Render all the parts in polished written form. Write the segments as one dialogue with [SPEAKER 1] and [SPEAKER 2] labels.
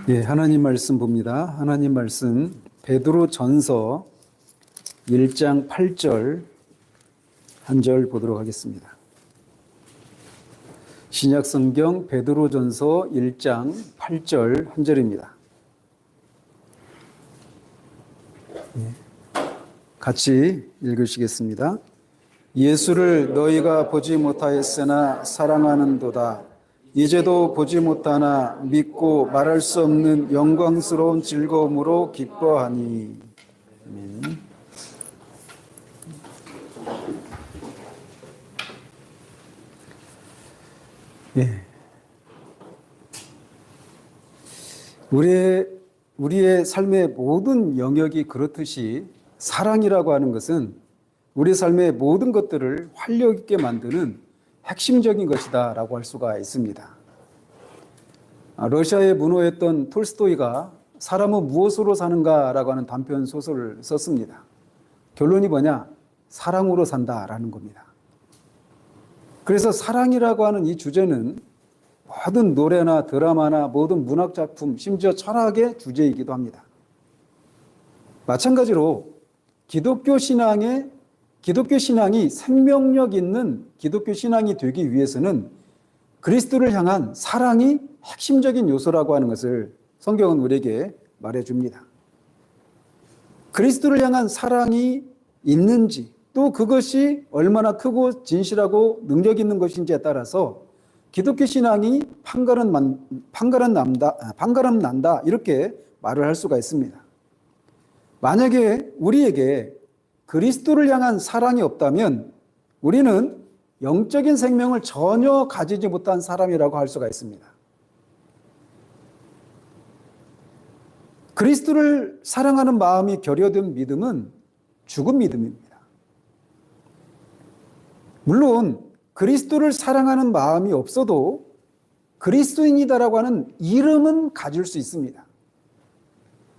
[SPEAKER 1] 예, 하나님 말씀 봅니다. 하나님 말씀 베드로 전서 1장 8절 한 절 보도록 하겠습니다. 신약 성경 베드로 전서 1장 8절 한 절입니다. 같이 읽으시겠습니다. 예수를 너희가 보지 못하였으나 사랑하는도다. 이제도 보지 못하나 믿고 말할 수 없는 영광스러운 즐거움으로 기뻐하니. 아멘. 예. 우리의 삶의 모든 영역이 그렇듯이 사랑이라고 하는 것은 우리 삶의 모든 것들을 활력 있게 만드는 핵심적인 것이다 라고 할 수가 있습니다. 러시아에 문호했던 톨스토이가 사람은 무엇으로 사는가 라고 하는 단편 소설을 썼습니다. 결론이 뭐냐? 사랑으로 산다라는 겁니다. 그래서 사랑이라고 하는 이 주제는 모든 노래나 드라마나 모든 문학작품, 심지어 철학의 주제이기도 합니다. 마찬가지로 기독교 신앙이 생명력 있는 기독교 신앙이 되기 위해서는 그리스도를 향한 사랑이 핵심적인 요소라고 하는 것을 성경은 우리에게 말해줍니다. 그리스도를 향한 사랑이 있는지 또 그것이 얼마나 크고 진실하고 능력 있는 것인지에 따라서 기독교 신앙이 판가름 난다 이렇게 말을 할 수가 있습니다. 만약에 우리에게 그리스도를 향한 사랑이 없다면 우리는 영적인 생명을 전혀 가지지 못한 사람이라고 할 수가 있습니다. 그리스도를 사랑하는 마음이 결여된 믿음은 죽은 믿음입니다. 물론 그리스도를 사랑하는 마음이 없어도 그리스도인이다라고 하는 이름은 가질 수 있습니다.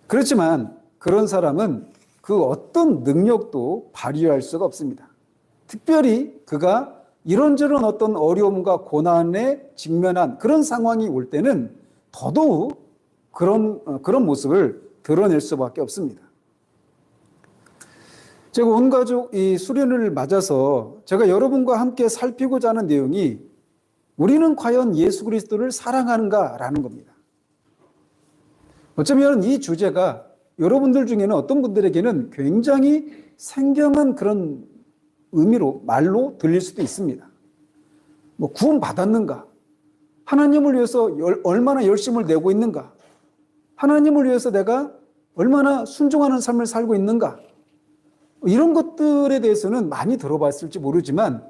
[SPEAKER 1] 그렇지만 그런 사람은 그 어떤 능력도 발휘할 수가 없습니다. 특별히 그가 이런저런 어떤 어려움과 고난에 직면한 그런 상황이 올 때는 더더욱 그런 모습을 드러낼 수밖에 없습니다. 제가 온 가족 이 수련을 맞아서 제가 여러분과 함께 살피고자 하는 내용이 우리는 과연 예수 그리스도를 사랑하는가라는 겁니다. 어쩌면 이 주제가 여러분들 중에는 어떤 분들에게는 굉장히 생경한 그런 의미로 말로 들릴 수도 있습니다. 뭐 구원 받았는가? 하나님을 위해서 얼마나 열심을 내고 있는가? 하나님을 위해서 내가 얼마나 순종하는 삶을 살고 있는가? 이런 것들에 대해서는 많이 들어봤을지 모르지만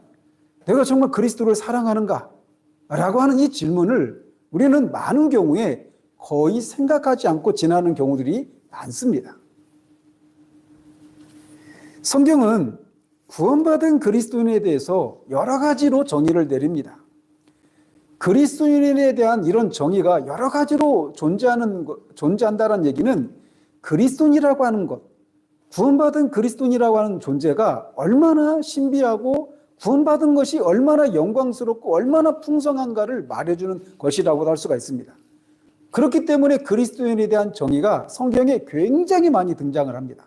[SPEAKER 1] 내가 정말 그리스도를 사랑하는가? 라고 하는 이 질문을 우리는 많은 경우에 거의 생각하지 않고 지나는 경우들이 많습니다. 성경은 구원받은 그리스도인에 대해서 여러 가지로 정의를 내립니다. 그리스도인에 대한 이런 정의가 여러 가지로 존재한다는 얘기는 그리스도인이라고 하는 것, 구원받은 그리스도인이라고 하는 존재가 얼마나 신비하고 구원받은 것이 얼마나 영광스럽고 얼마나 풍성한가를 말해주는 것이라고 할 수가 있습니다. 그렇기 때문에 그리스도인에 대한 정의가 성경에 굉장히 많이 등장을 합니다.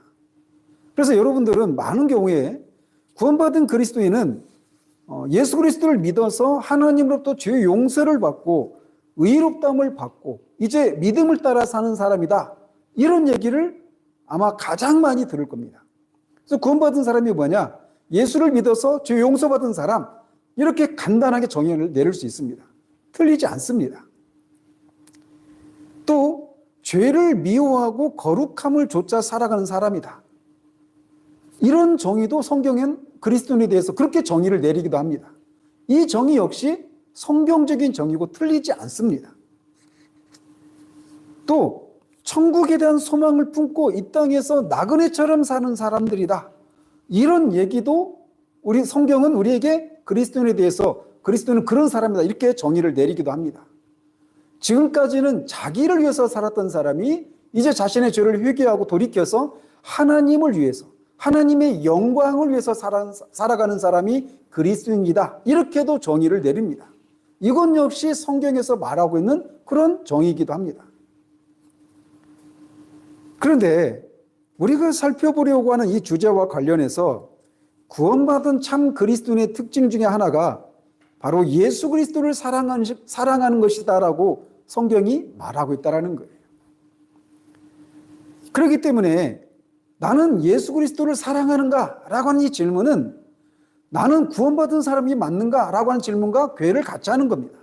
[SPEAKER 1] 그래서 여러분들은 많은 경우에 구원받은 그리스도인은 예수 그리스도를 믿어서 하나님으로부터 죄 용서를 받고 의롭다함을 받고 이제 믿음을 따라 사는 사람이다. 이런 얘기를 아마 가장 많이 들을 겁니다. 그래서 구원받은 사람이 뭐냐? 예수를 믿어서 죄 용서받은 사람. 이렇게 간단하게 정의를 내릴 수 있습니다. 틀리지 않습니다. 또 죄를 미워하고 거룩함을 좇아 살아가는 사람이다. 이런 정의도 성경엔 그리스도인에 대해서 그렇게 정의를 내리기도 합니다. 이 정의 역시 성경적인 정의고 틀리지 않습니다. 또 천국에 대한 소망을 품고 이 땅에서 나그네처럼 사는 사람들이다. 이런 얘기도 우리 성경은 우리에게 그리스도인에 대해서 그리스도인은 그런 사람이다. 이렇게 정의를 내리기도 합니다. 지금까지는 자기를 위해서 살았던 사람이 이제 자신의 죄를 회개하고 돌이켜서 하나님을 위해서 하나님의 영광을 위해서 살아가는 사람이 그리스도인이다. 이렇게도 정의를 내립니다. 이건 역시 성경에서 말하고 있는 그런 정의이기도 합니다. 그런데 우리가 살펴보려고 하는 이 주제와 관련해서 구원받은 참 그리스도인의 특징 중에 하나가 바로 예수 그리스도를 사랑하는 것이다라고 성경이 말하고 있다는 거예요. 그렇기 때문에 나는 예수 그리스도를 사랑하는가라고 하는 이 질문은 나는 구원받은 사람이 맞는가라고 하는 질문과 괴를 같이 하는 겁니다.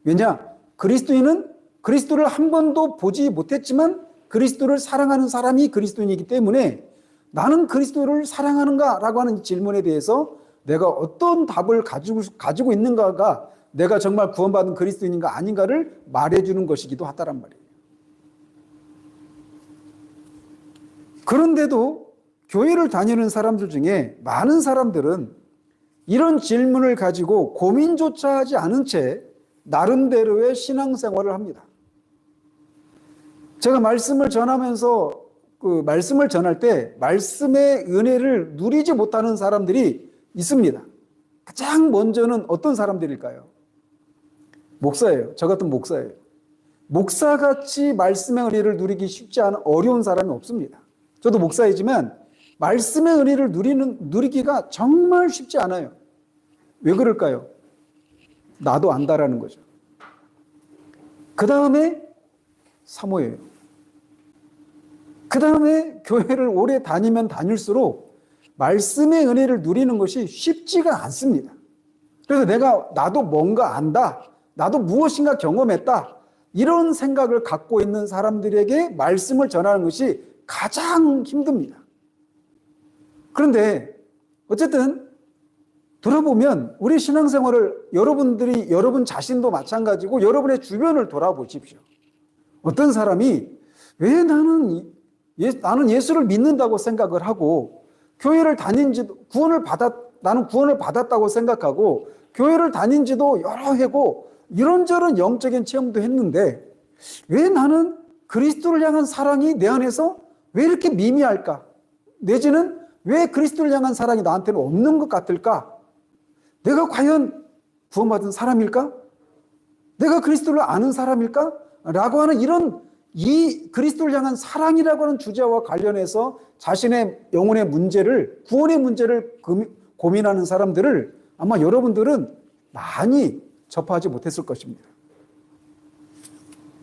[SPEAKER 1] 왜냐? 그리스도인은 그리스도를 한 번도 보지 못했지만 그리스도를 사랑하는 사람이 그리스도인이기 때문에 나는 그리스도를 사랑하는가라고 하는 질문에 대해서 내가 어떤 답을 가지고 있는가가 내가 정말 구원받은 그리스도인인가 아닌가를 말해주는 것이기도 하다란 말이에요. 그런데도 교회를 다니는 사람들 중에 많은 사람들은 이런 질문을 가지고 고민조차 하지 않은 채 나름대로의 신앙생활을 합니다. 제가 말씀을 전하면서 그 말씀을 전할 때 말씀의 은혜를 누리지 못하는 사람들이 있습니다. 가장 먼저는 어떤 사람들일까요? 목사예요. 저 같은 목사예요. 목사같이 말씀의 은혜를 누리기 쉽지 않은 어려운 사람이 없습니다. 저도 목사이지만 말씀의 은혜를 누리기가 정말 쉽지 않아요. 왜 그럴까요? 나도 안다라는 거죠. 그 다음에 사모예요. 그 다음에 교회를 오래 다니면 다닐수록 말씀의 은혜를 누리는 것이 쉽지가 않습니다. 그래서 나도 뭔가 안다. 나도 무엇인가 경험했다. 이런 생각을 갖고 있는 사람들에게 말씀을 전하는 것이 가장 힘듭니다. 그런데 어쨌든 돌아보면 우리 신앙생활을 여러분 자신도 마찬가지고 여러분의 주변을 돌아보십시오. 어떤 사람이 왜 나는 예수를 믿는다고 생각을 하고 교회를 나는 구원을 받았다고 생각하고 교회를 다닌 지도 여러 해고 이런저런 영적인 체험도 했는데 왜 나는 그리스도를 향한 사랑이 내 안에서 왜 이렇게 미미할까? 내지는 왜 그리스도를 향한 사랑이 나한테는 없는 것 같을까? 내가 과연 구원받은 사람일까? 내가 그리스도를 아는 사람일까? 라고 하는 이 그리스도를 향한 사랑이라고 하는 주제와 관련해서 자신의 영혼의 문제를, 구원의 문제를 고민하는 사람들을 아마 여러분들은 많이 접하지 못했을 것입니다.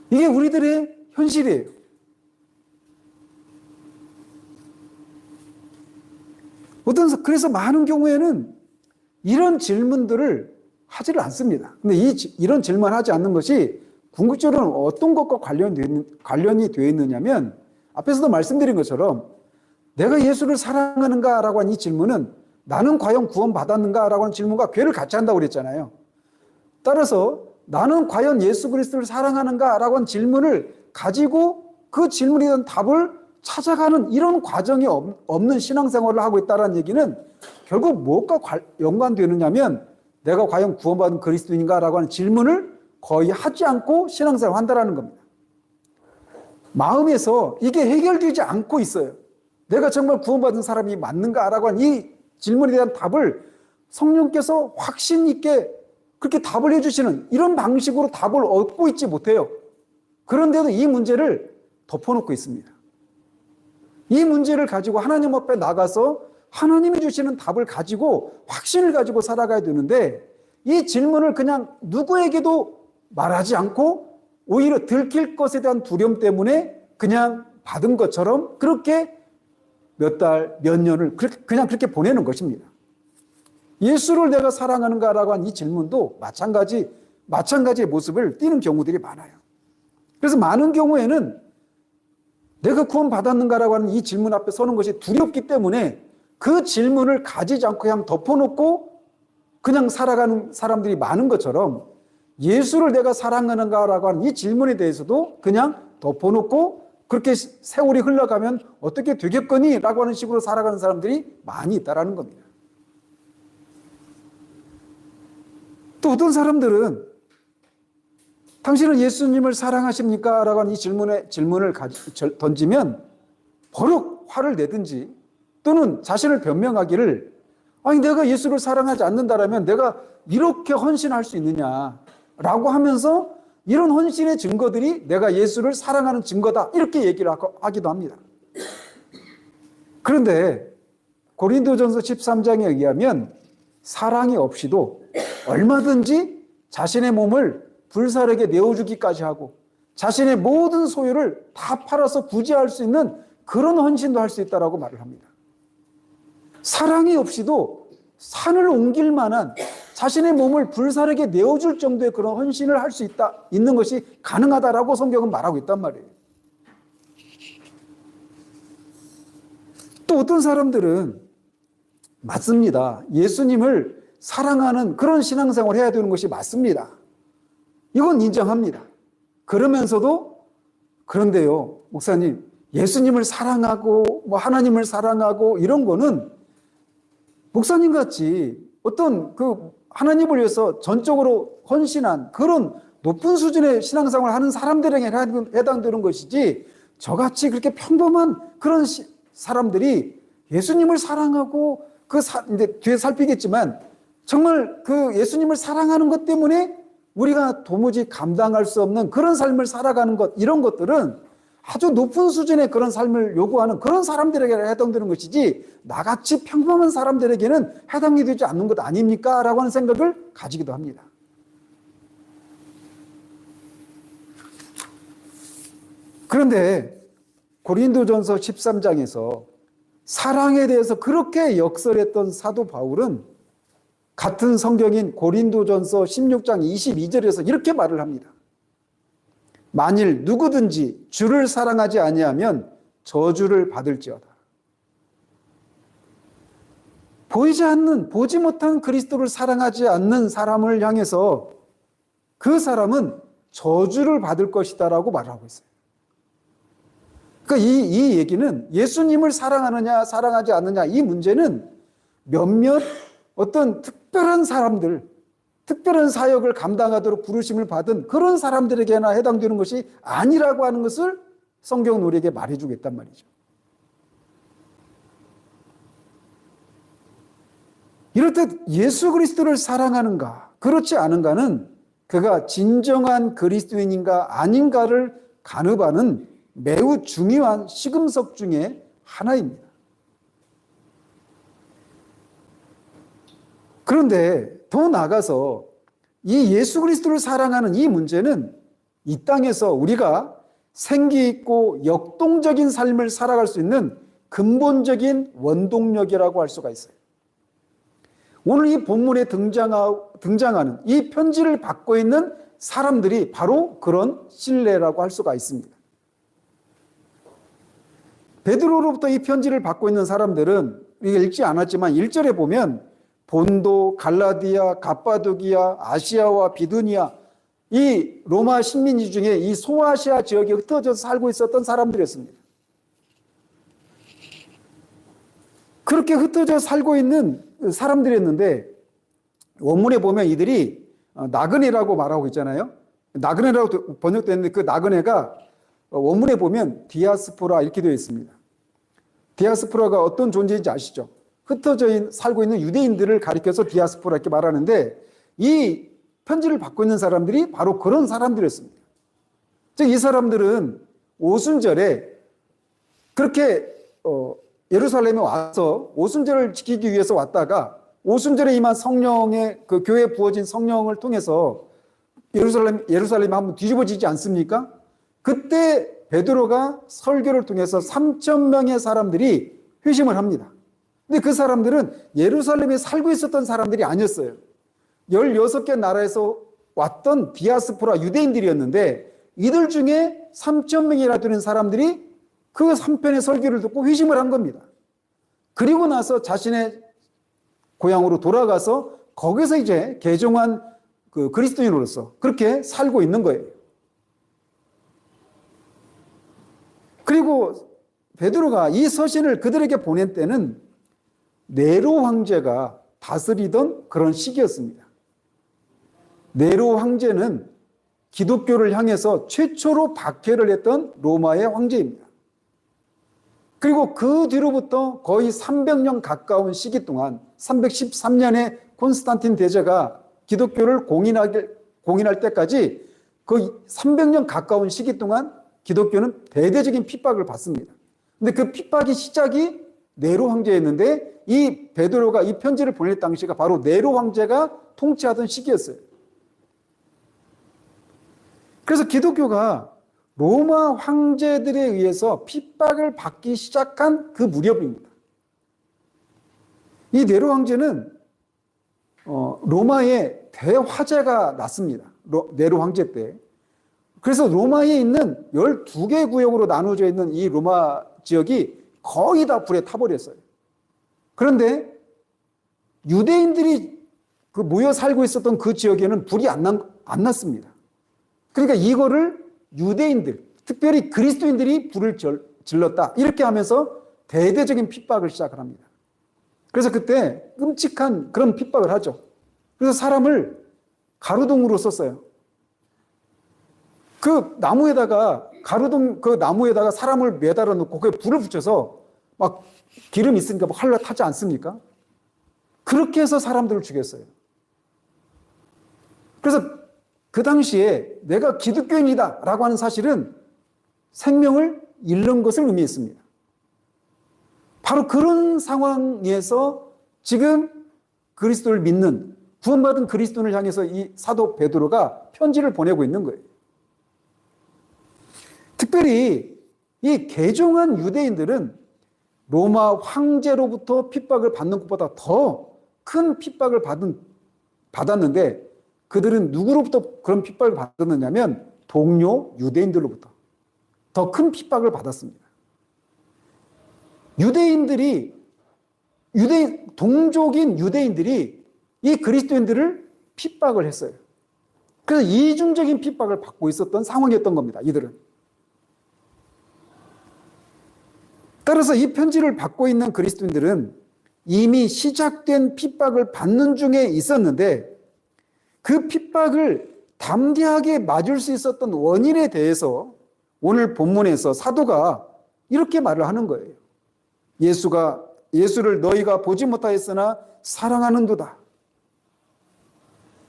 [SPEAKER 1] 이게 우리들의 현실이에요. 그래서 많은 경우에는 이런 질문들을 하지를 않습니다. 근데 이런 질문하지 않는 것이 궁극적으로는 어떤 것과 관련이 되어 있느냐면 앞에서도 말씀드린 것처럼 내가 예수를 사랑하는가라고 하는 이 질문은 나는 과연 구원받았는가라고 하는 질문과 괴를 같이 한다고 그랬잖아요. 따라서 나는 과연 예수 그리스도를 사랑하는가라고 하는 질문을 가지고 그 질문에 대한 답을 찾아가는 이런 과정이 없는 신앙생활을 하고 있다는 얘기는 결국 무엇과 연관되느냐면 내가 과연 구원받은 그리스도인가라고 하는 질문을 거의 하지 않고 신앙생활을 한다는 겁니다. 마음에서 이게 해결되지 않고 있어요. 내가 정말 구원받은 사람이 맞는가라고 하는 이 질문에 대한 답을 성령께서 확신 있게 그렇게 답을 해주시는 이런 방식으로 답을 얻고 있지 못해요. 그런데도 이 문제를 덮어놓고 있습니다. 이 문제를 가지고 하나님 앞에 나가서 하나님이 주시는 답을 가지고 확신을 가지고 살아가야 되는데 이 질문을 그냥 누구에게도 말하지 않고 오히려 들킬 것에 대한 두려움 때문에 그냥 받은 것처럼 그렇게 몇 달, 몇 년을 그냥 그렇게 보내는 것입니다. 예수를 내가 사랑하는가라고 한 이 질문도 마찬가지의 모습을 띠는 경우들이 많아요. 그래서 많은 경우에는 내가 구원받았는가라고 하는 이 질문 앞에 서는 것이 두렵기 때문에 그 질문을 가지지 않고 그냥 덮어놓고 그냥 살아가는 사람들이 많은 것처럼 예수를 내가 사랑하는가라고 하는 이 질문에 대해서도 그냥 덮어놓고 그렇게 세월이 흘러가면 어떻게 되겠거니? 라고 하는 식으로 살아가는 사람들이 많이 있다는 겁니다. 또 어떤 사람들은 당신은 예수님을 사랑하십니까? 라고 하는 이 질문을 던지면 버럭 화를 내든지 또는 자신을 변명하기를 아니 내가 예수를 사랑하지 않는다라면 내가 이렇게 헌신할 수 있느냐라고 하면서 이런 헌신의 증거들이 내가 예수를 사랑하는 증거다, 이렇게 얘기를 하기도 합니다. 그런데 고린도전서 13장에 의하면 사랑이 없이도 얼마든지 자신의 몸을 불사르게 내어주기까지 하고 자신의 모든 소유를 다 팔아서 구제할 수 있는 그런 헌신도 할 수 있다라고 말을 합니다. 사랑이 없이도 산을 옮길 만한 자신의 몸을 불사르게 내어줄 정도의 그런 헌신을 할 수 있는 것이 가능하다라고 성경은 말하고 있단 말이에요. 또 어떤 사람들은 맞습니다. 예수님을 사랑하는 그런 신앙생활을 해야 되는 것이 맞습니다. 이건 인정합니다. 그러면서도 그런데요, 목사님, 예수님을 사랑하고 하나님을 사랑하고 이런 거는 목사님 같이 어떤 하나님을 위해서 전적으로 헌신한 그런 높은 수준의 신앙생활을 하는 사람들에게 해당되는 것이지, 저같이 그렇게 평범한 그런 사람들이 예수님을 사랑하고 이제 뒤에 살피겠지만 정말 예수님을 사랑하는 것 때문에 우리가 도무지 감당할 수 없는 그런 삶을 살아가는 것, 이런 것들은 아주 높은 수준의 그런 삶을 요구하는 그런 사람들에게 해당되는 것이지, 나같이 평범한 사람들에게는 해당이 되지 않는 것 아닙니까? 라고 하는 생각을 가지기도 합니다. 그런데 고린도전서 13장에서 사랑에 대해서 그렇게 역설했던 사도 바울은 같은 성경인 고린도전서 16장 22절에서 이렇게 말을 합니다. 만일 누구든지 주를 사랑하지 아니하면 저주를 받을지어다. 보지 못한 그리스도를 사랑하지 않는 사람을 향해서 그 사람은 저주를 받을 것이다라고 말하고 있어요. 그러니까 이 얘기는 예수님을 사랑하느냐 사랑하지 않느냐, 이 문제는 몇몇 어떤 특별한 사람들, 특별한 사역을 감당하도록 부르심을 받은 그런 사람들에게나 해당되는 것이 아니라고 하는 것을 성경은 우리에게 말해주고 있단 말이죠. 이렇듯 예수 그리스도를 사랑하는가 그렇지 않은가는 그가 진정한 그리스도인인가 아닌가를 가늠하는 매우 중요한 시금석 중에 하나입니다. 그런데 더 나아가서 이 예수 그리스도를 사랑하는 이 문제는 이 땅에서 우리가 생기 있고 역동적인 삶을 살아갈 수 있는 근본적인 원동력이라고 할 수가 있어요. 오늘 이 본문에 등장하는 이 편지를 받고 있는 사람들이 바로 그런 신뢰라고 할 수가 있습니다. 베드로로부터 이 편지를 받고 있는 사람들은 우리가 읽지 않았지만 1절에 보면 본도, 갈라디아, 갑바도기아, 아시아와 비두니아, 이 로마 식민지 중에 이 소아시아 지역에 흩어져서 살고 있었던 사람들이었습니다. 그렇게 흩어져 살고 있는 사람들이었는데 원문에 보면 이들이 나그네라고 말하고 있잖아요. 나그네라고 번역되는데 그 나그네가 원문에 보면 디아스포라 이렇게 되어 있습니다. 디아스포라가 어떤 존재인지 아시죠? 흩어져 살고 있는 유대인들을 가리켜서 디아스포라 이렇게 말하는데, 이 편지를 받고 있는 사람들이 바로 그런 사람들이었습니다. 즉 이 사람들은 오순절에 그렇게 예루살렘에 와서 오순절을 지키기 위해서 왔다가 오순절에 임한 성령의 그 교회에 부어진 성령을 통해서 예루살렘이 한번 뒤집어지지 않습니까? 그때 베드로가 설교를 통해서 3,000명의 사람들이 회심을 합니다. 근데 그 사람들은 예루살렘에 살고 있었던 사람들이 아니었어요. 16개 나라에서 왔던 디아스포라 유대인들이었는데, 이들 중에 3,000명이나 되는 사람들이 그 3편의 설교를 듣고 회심을 한 겁니다. 그리고 나서 자신의 고향으로 돌아가서 거기서 이제 개종한 그리스도인으로서 그렇게 살고 있는 거예요. 그리고 베드로가 이 서신을 그들에게 보낸 때는 네로 황제가 다스리던 그런 시기였습니다. 네로 황제는 기독교를 향해서 최초로 박해를 했던 로마의 황제입니다. 그리고 그 뒤로부터 거의 300년 가까운 시기 동안 313년에 콘스탄틴 대제가 기독교를 공인할 때까지 거의 300년 가까운 시기 동안 기독교는 대대적인 핍박을 받습니다. 근데 그 핍박이 시작이 네로 황제였는데 이 베드로가 이 편지를 보낼 당시가 바로 네로 황제가 통치하던 시기였어요. 그래서 기독교가 로마 황제들에 의해서 핍박을 받기 시작한 그 무렵입니다. 이 네로 황제는 로마에 대화재가 났습니다. 네로 황제 때. 그래서 로마에 있는 12개 구역으로 나누어져 있는 이 로마 지역이 거의 다 불에 타버렸어요. 그런데 유대인들이 모여 살고 있었던 그 지역에는 불이 안 났습니다. 그러니까 이거를 유대인들, 특별히 그리스도인들이 불을 질렀다. 이렇게 하면서 대대적인 핍박을 시작을 합니다. 그래서 그때 끔찍한 그런 핍박을 하죠. 그래서 사람을 가루등으로 썼어요. 그 나무에다가 사람을 매달아 놓고 거기에 불을 붙여서 막 기름 있으니까 막 활로 타지 않습니까? 그렇게 해서 사람들을 죽였어요. 그래서 그 당시에 내가 기독교인이다 라고 하는 사실은 생명을 잃는 것을 의미했습니다. 바로 그런 상황에서 지금 그리스도를 믿는 구원받은 그리스도를 향해서 이 사도 베드로가 편지를 보내고 있는 거예요. 특별히 이 개종한 유대인들은 로마 황제로부터 핍박을 받는 것보다 더 큰 핍박을 받았는데 그들은 누구로부터 그런 핍박을 받았느냐면 동료 유대인들로부터 더 큰 핍박을 받았습니다. 동족인 유대인들이 이 그리스도인들을 핍박을 했어요. 그래서 이중적인 핍박을 받고 있었던 상황이었던 겁니다. 이들은. 따라서 이 편지를 받고 있는 그리스도인들은 이미 시작된 핍박을 받는 중에 있었는데 그 핍박을 담대하게 맞을 수 있었던 원인에 대해서 오늘 본문에서 사도가 이렇게 말을 하는 거예요. 예수를 너희가 보지 못하였으나 사랑하는도다.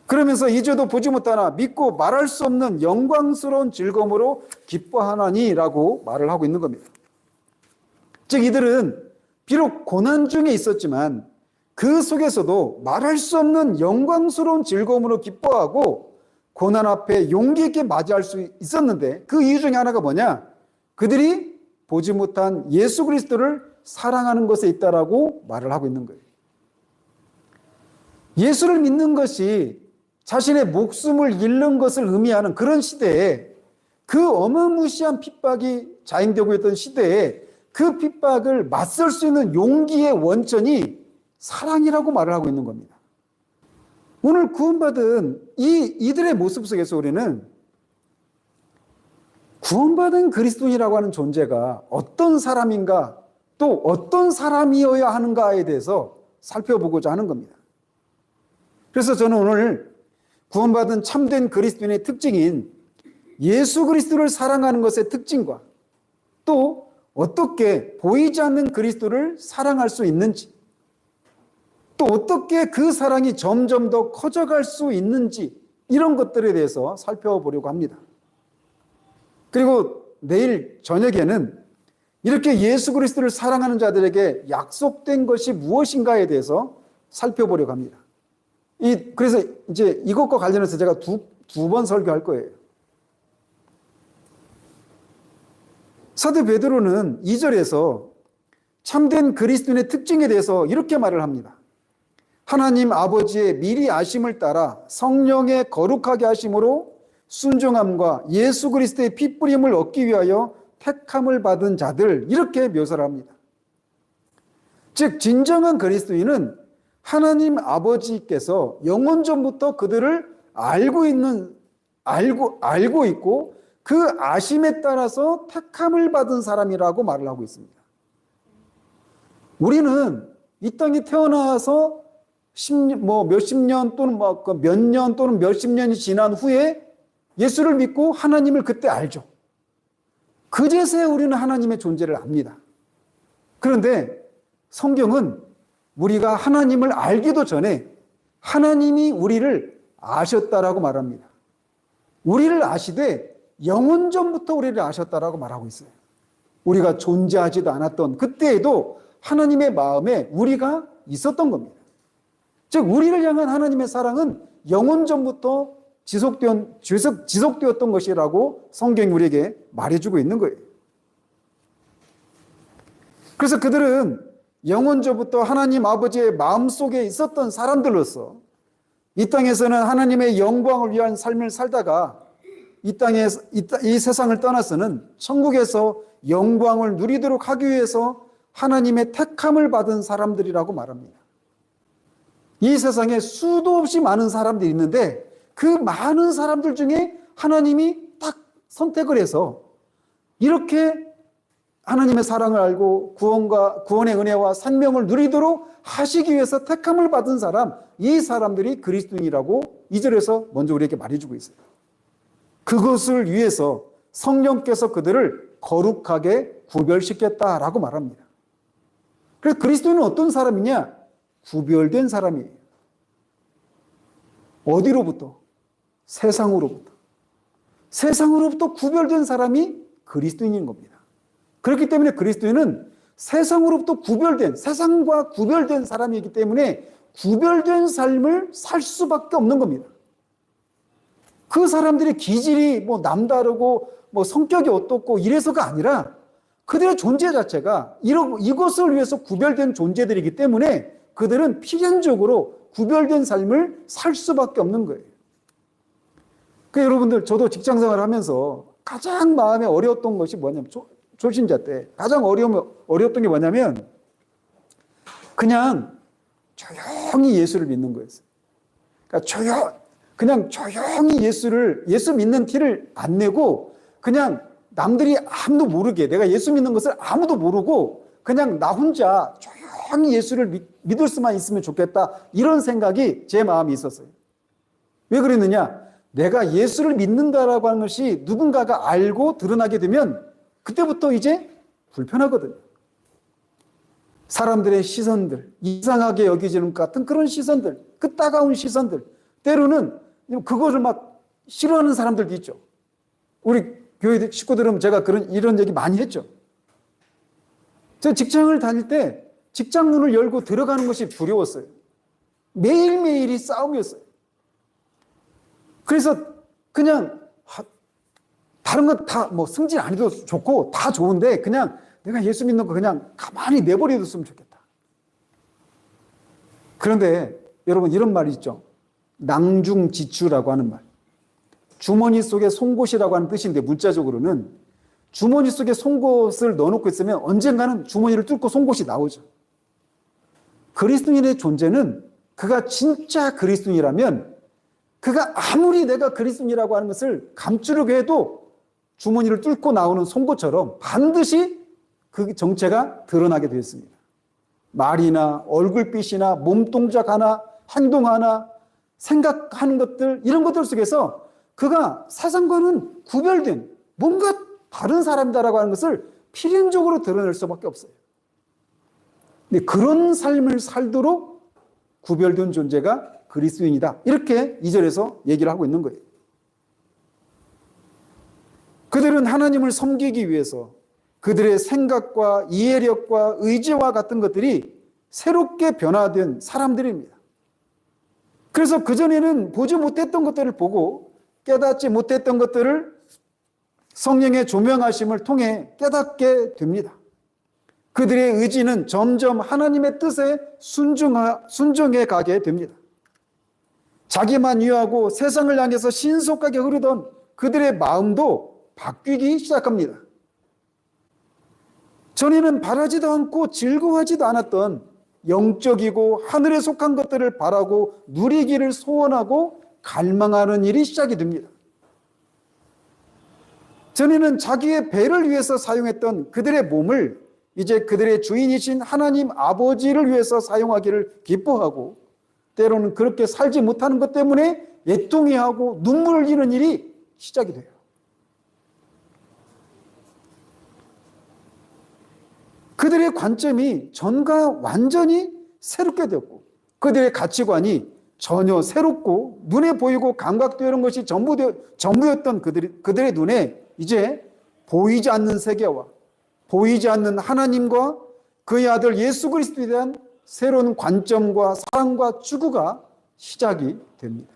[SPEAKER 1] 그러면서 이제도 보지 못하나 믿고 말할 수 없는 영광스러운 즐거움으로 기뻐하나니라고 말을 하고 있는 겁니다. 즉 이들은 비록 고난 중에 있었지만 그 속에서도 말할 수 없는 영광스러운 즐거움으로 기뻐하고 고난 앞에 용기 있게 맞이할 수 있었는데 그 이유 중에 하나가 뭐냐? 그들이 보지 못한 예수 그리스도를 사랑하는 것에 있다라고 말을 하고 있는 거예요. 예수를 믿는 것이 자신의 목숨을 잃는 것을 의미하는 그런 시대에 그 어마무시한 핍박이 자행되고 있던 시대에 그 핍박을 맞설 수 있는 용기의 원천이 사랑이라고 말을 하고 있는 겁니다. 오늘 구원받은 이들의 모습 속에서 우리는 구원받은 그리스도인이라고 하는 존재가 어떤 사람인가 또 어떤 사람이어야 하는가에 대해서 살펴보고자 하는 겁니다. 그래서 저는 오늘 구원받은 참된 그리스도인의 특징인 예수 그리스도를 사랑하는 것의 특징과 또 어떻게 보이지 않는 그리스도를 사랑할 수 있는지 또 어떻게 그 사랑이 점점 더 커져갈 수 있는지 이런 것들에 대해서 살펴보려고 합니다. 그리고 내일 저녁에는 이렇게 예수 그리스도를 사랑하는 자들에게 약속된 것이 무엇인가에 대해서 살펴보려고 합니다. 그래서 이제 이것과 관련해서 제가 두 번 설교할 거예요. 사도 베드로는 2절에서 참된 그리스도인의 특징에 대해서 이렇게 말을 합니다. 하나님 아버지의 미리 아심을 따라 성령의 거룩하게 하심으로 순종함과 예수 그리스도의 피 뿌림을 얻기 위하여 택함을 받은 자들 이렇게 묘사를 합니다. 즉 진정한 그리스도인은 하나님 아버지께서 영원전부터 그들을 알고 있고 그 아심에 따라서 택함을 받은 사람이라고 말을 하고 있습니다. 우리는 이 땅에 태어나서 몇십 년 또는 몇 년 또는 몇십 년이 지난 후에 예수를 믿고 하나님을 그때 알죠. 그제서야 우리는 하나님의 존재를 압니다. 그런데 성경은 우리가 하나님을 알기도 전에 하나님이 우리를 아셨다라고 말합니다. 우리를 아시되 영원 전부터 우리를 아셨다라고 말하고 있어요. 우리가 존재하지도 않았던 그때에도 하나님의 마음에 우리가 있었던 겁니다. 즉 우리를 향한 하나님의 사랑은 영원 전부터 지속되었던 것이라고 성경이 우리에게 말해주고 있는 거예요. 그래서 그들은 영원 전부터 하나님 아버지의 마음속에 있었던 사람들로서 이 땅에서는 하나님의 영광을 위한 삶을 살다가 이 세상을 떠나서는 천국에서 영광을 누리도록 하기 위해서 하나님의 택함을 받은 사람들이라고 말합니다. 이 세상에 수도 없이 많은 사람들이 있는데 그 많은 사람들 중에 하나님이 딱 선택을 해서 이렇게 하나님의 사랑을 알고 구원의 은혜와 생명을 누리도록 하시기 위해서 택함을 받은 사람, 이 사람들이 그리스도인이라고 2절에서 먼저 우리에게 말해주고 있어요. 그것을 위해서 성령께서 그들을 거룩하게 구별시켰다라고 말합니다. 그래서 그리스도인은 어떤 사람이냐? 구별된 사람이에요. 어디로부터? 세상으로부터. 세상으로부터 구별된 사람이 그리스도인인 겁니다. 그렇기 때문에 그리스도인은 세상으로부터 세상과 구별된 사람이기 때문에 구별된 삶을 살 수밖에 없는 겁니다. 그 사람들의 기질이 남다르고 성격이 어떻고 이래서가 아니라 그들의 존재 자체가 이것을 위해서 구별된 존재들이기 때문에 그들은 필연적으로 구별된 삶을 살 수밖에 없는 거예요. 그러니까 여러분들, 저도 직장생활을 하면서 가장 마음에 어려웠던 것이 뭐냐면 초신자 때 가장 어려웠던 게 뭐냐면 그냥 조용히 예수를 믿는 거였어요. 그러니까 그냥 조용히 예수 믿는 티를 안 내고 그냥 남들이 아무도 모르게 내가 예수 믿는 것을 아무도 모르고 그냥 나 혼자 조용히 예수를 믿을 수만 있으면 좋겠다, 이런 생각이 제 마음에 있었어요. 왜 그랬느냐? 내가 예수를 믿는다라고 하는 것이 누군가가 알고 드러나게 되면 그때부터 이제 불편하거든요. 사람들의 시선들, 이상하게 여겨지는 것 같은 그런 시선들, 그 따가운 시선들, 때로는 그거를 막 싫어하는 사람들도 있죠. 우리 교회 식구들은 제가 이런 얘기 많이 했죠. 제가 직장을 다닐 때 직장 문을 열고 들어가는 것이 두려웠어요. 매일매일이 싸움이었어요. 그래서 그냥 다른 건 다 승진 안 해도 좋고 다 좋은데 그냥 내가 예수 믿는 거 그냥 가만히 내버려뒀으면 좋겠다. 그런데 여러분, 이런 말이 있죠. 낭중지추라고 하는 말. 주머니 속에 송곳이라고 하는 뜻인데 문자적으로는 주머니 속에 송곳을 넣어놓고 있으면 언젠가는 주머니를 뚫고 송곳이 나오죠. 그리스도인의 존재는 그가 진짜 그리스도인이라면 그가 아무리 내가 그리스도인이라고 하는 것을 감추려고 해도 주머니를 뚫고 나오는 송곳처럼 반드시 그 정체가 드러나게 되어 있습니다. 말이나 얼굴빛이나 몸동작 하나, 행동 하나, 생각하는 것들, 이런 것들 속에서 그가 세상과는 구별된 뭔가 다른 사람이다라고 하는 것을 필연적으로 드러낼 수밖에 없어요. 근데 그런 삶을 살도록 구별된 존재가 그리스도인이다, 이렇게 2절에서 얘기를 하고 있는 거예요. 그들은 하나님을 섬기기 위해서 그들의 생각과 이해력과 의지와 같은 것들이 새롭게 변화된 사람들입니다. 그래서 그전에는 보지 못했던 것들을 보고 깨닫지 못했던 것들을 성령의 조명하심을 통해 깨닫게 됩니다. 그들의 의지는 점점 하나님의 뜻에 순종해 가게 됩니다. 자기만 위하고 세상을 향해서 신속하게 흐르던 그들의 마음도 바뀌기 시작합니다. 전에는 바라지도 않고 즐거워하지도 않았던 영적이고 하늘에 속한 것들을 바라고 누리기를 소원하고 갈망하는 일이 시작이 됩니다. 전에는 자기의 배를 위해서 사용했던 그들의 몸을 이제 그들의 주인이신 하나님 아버지를 위해서 사용하기를 기뻐하고, 때로는 그렇게 살지 못하는 것 때문에 애통해하고 눈물을 흘리는 일이 시작이 돼요. 그들의 관점이 전과 완전히 새롭게 되었고 그들의 가치관이 전혀 새롭고 눈에 보이고 감각되는 것이 전부였던 그들의 눈에 이제 보이지 않는 세계와 보이지 않는 하나님과 그의 아들 예수 그리스도에 대한 새로운 관점과 사랑과 추구가 시작이 됩니다.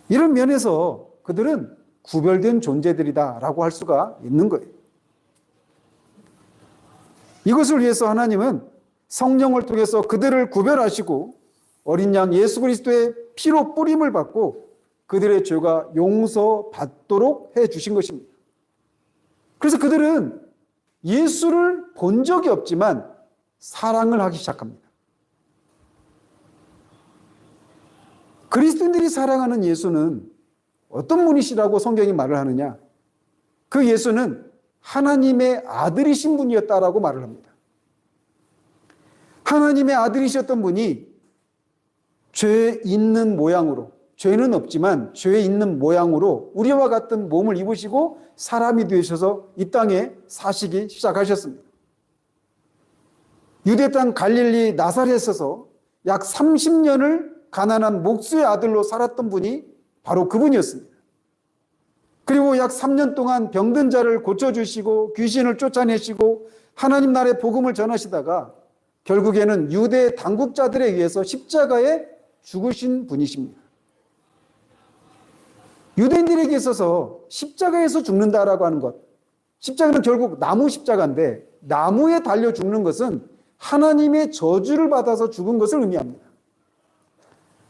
[SPEAKER 1] 이런 면에서 그들은 구별된 존재들이다라고 할 수가 있는 거예요. 이것을 위해서 하나님은 성령을 통해서 그들을 구별하시고 어린 양 예수 그리스도의 피로 뿌림을 받고 그들의 죄가 용서받도록 해 주신 것입니다. 그래서 그들은 예수를 본 적이 없지만 사랑을 하기 시작합니다. 그리스도인들이 사랑하는 예수는 어떤 분이시라고 성경이 말을 하느냐? 그 예수는 하나님의 아들이신 분이었다라고 말을 합니다. 하나님의 아들이셨던 분이 죄 있는 모양으로, 죄는 없지만 죄 있는 모양으로 우리와 같은 몸을 입으시고 사람이 되셔서 이 땅에 사시기 시작하셨습니다. 유대 땅 갈릴리 나사렛에서 약 30년을 가난한 목수의 아들로 살았던 분이 바로 그분이었습니다. 그리고 약 3년 동안 병든 자를 고쳐주시고 귀신을 쫓아내시고 하나님 나라의 복음을 전하시다가 결국에는 유대 당국자들에 의해서 십자가에 죽으신 분이십니다. 유대인들에게 있어서 십자가에서 죽는다라고 하는 것, 십자가는 결국 나무 십자가인데 나무에 달려 죽는 것은 하나님의 저주를 받아서 죽은 것을 의미합니다.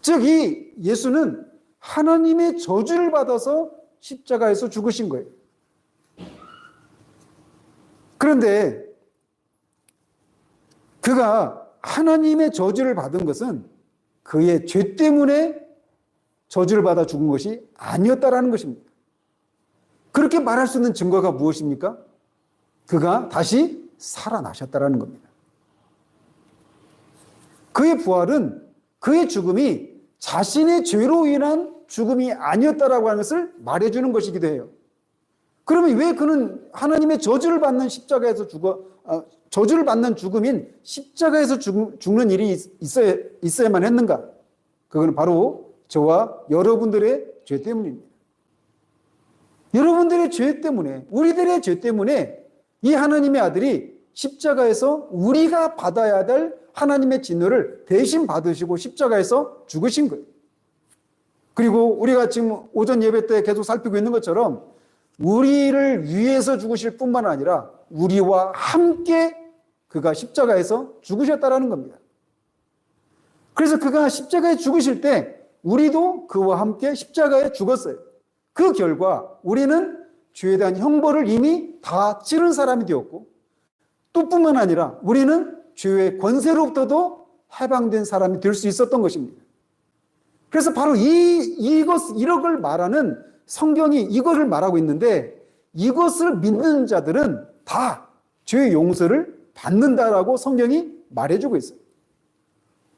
[SPEAKER 1] 즉, 이 예수는 하나님의 저주를 받아서 십자가에서 죽으신 거예요. 그런데 그가 하나님의 저주를 받은 것은 그의 죄 때문에 저주를 받아 죽은 것이 아니었다라는 것입니다. 그렇게 말할 수 있는 증거가 무엇입니까? 그가 다시 살아나셨다라는 겁니다. 그의 부활은 그의 죽음이 자신의 죄로 인한 죽음이 아니었다라고 하는 것을 말해주는 것이기도 해요. 그러면 왜 그는 하나님의 저주를 받는 십자가에서 저주를 받는 죽음인 십자가에서 죽는 일이 있어야만 했는가? 그건 바로 저와 여러분들의 죄 때문입니다. 여러분들의 죄 때문에, 우리들의 죄 때문에 이 하나님의 아들이 십자가에서 우리가 받아야 될 하나님의 진노를 대신 받으시고 십자가에서 죽으신 거예요. 그리고 우리가 지금 오전 예배 때 계속 살피고 있는 것처럼 우리를 위해서 죽으실 뿐만 아니라 우리와 함께 그가 십자가에서 죽으셨다라는 겁니다. 그래서 그가 십자가에 죽으실 때 우리도 그와 함께 십자가에 죽었어요. 그 결과 우리는 죄에 대한 형벌을 이미 다 치른 사람이 되었고 또 뿐만 아니라 우리는 죄의 권세로부터도 해방된 사람이 될 수 있었던 것입니다. 그래서 바로 이것을 말하는 성경이 이것을 말하고 있는데 이것을 믿는 자들은 다 죄의 용서를 받는다라고 성경이 말해주고 있어요.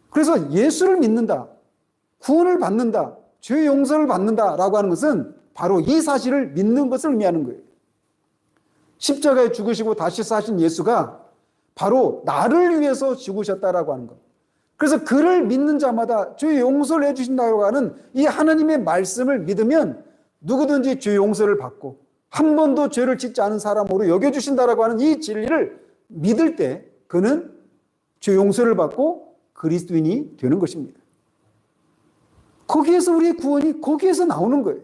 [SPEAKER 1] 그래서 예수를 믿는다, 구원을 받는다, 죄의 용서를 받는다라고 하는 것은 바로 이 사실을 믿는 것을 의미하는 거예요. 십자가에 죽으시고 다시 사신 예수가 바로 나를 위해서 죽으셨다라고 하는 것. 그래서 그를 믿는 자마다 죄의 용서를 해주신다고 하는 이 하나님의 말씀을 믿으면 누구든지 죄의 용서를 받고 한 번도 죄를 짓지 않은 사람으로 여겨주신다라고 하는 이 진리를 믿을 때 그는 죄 용서를 받고 그리스도인이 되는 것입니다. 거기에서 우리의 구원이 거기에서 나오는 거예요.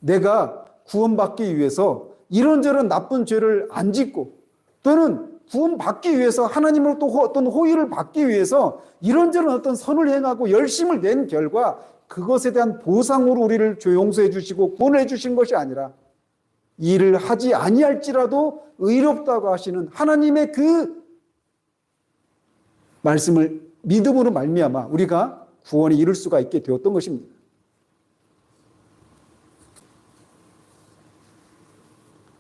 [SPEAKER 1] 내가 구원받기 위해서 이런저런 나쁜 죄를 안 짓고 또는 구원받기 위해서 하나님으로부터 어떤 호의를 받기 위해서 이런저런 어떤 선을 행하고 열심을 낸 결과 그것에 대한 보상으로 우리를 죄 용서해 주시고 구원해 주신 것이 아니라 일을 하지 아니할지라도 의롭다고 하시는 하나님의 그 말씀을 믿음으로 말미암아 우리가 구원에 이룰 수가 있게 되었던 것입니다.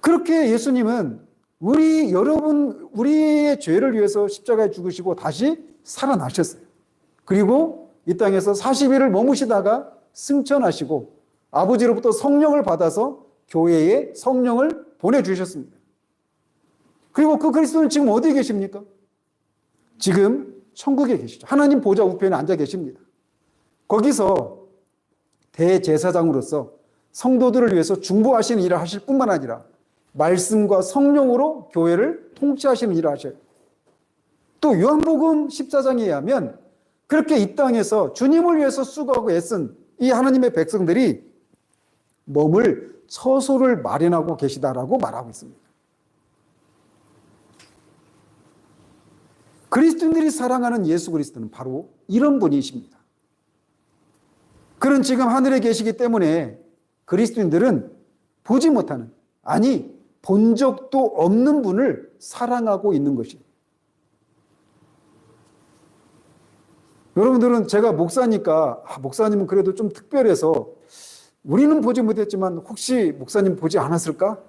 [SPEAKER 1] 그렇게 예수님은 우리의 죄를 위해서 십자가에 죽으시고 다시 살아나셨어요. 그리고 이 땅에서 40일을 머무시다가 승천하시고 아버지로부터 성령을 받아서 교회에 성령을 보내주셨습니다. 그리고 그 그리스도는 지금 어디에 계십니까? 지금 천국에 계시죠. 하나님 보좌 우편에 앉아 계십니다. 거기서 대제사장으로서 성도들을 위해서 중보하시는 일을 하실 뿐만 아니라 말씀과 성령으로 교회를 통치하시는 일을 하셔요. 또 요한복음 14장에 의하면 그렇게 이 땅에서 주님을 위해서 수고하고 애쓴 이 하나님의 백성들이 머물 처소를 마련하고 계시다라고 말하고 있습니다. 그리스도인들이 사랑하는 예수 그리스도는 바로 이런 분이십니다. 그는 지금 하늘에 계시기 때문에 그리스도인들은 보지 못하는, 아니 본 적도 없는 분을 사랑하고 있는 것이에요. 여러분들은 제가 목사니까 목사님은 그래도 좀 특별해서 우리는 보지 못했지만 혹시 목사님 보지 않았을까?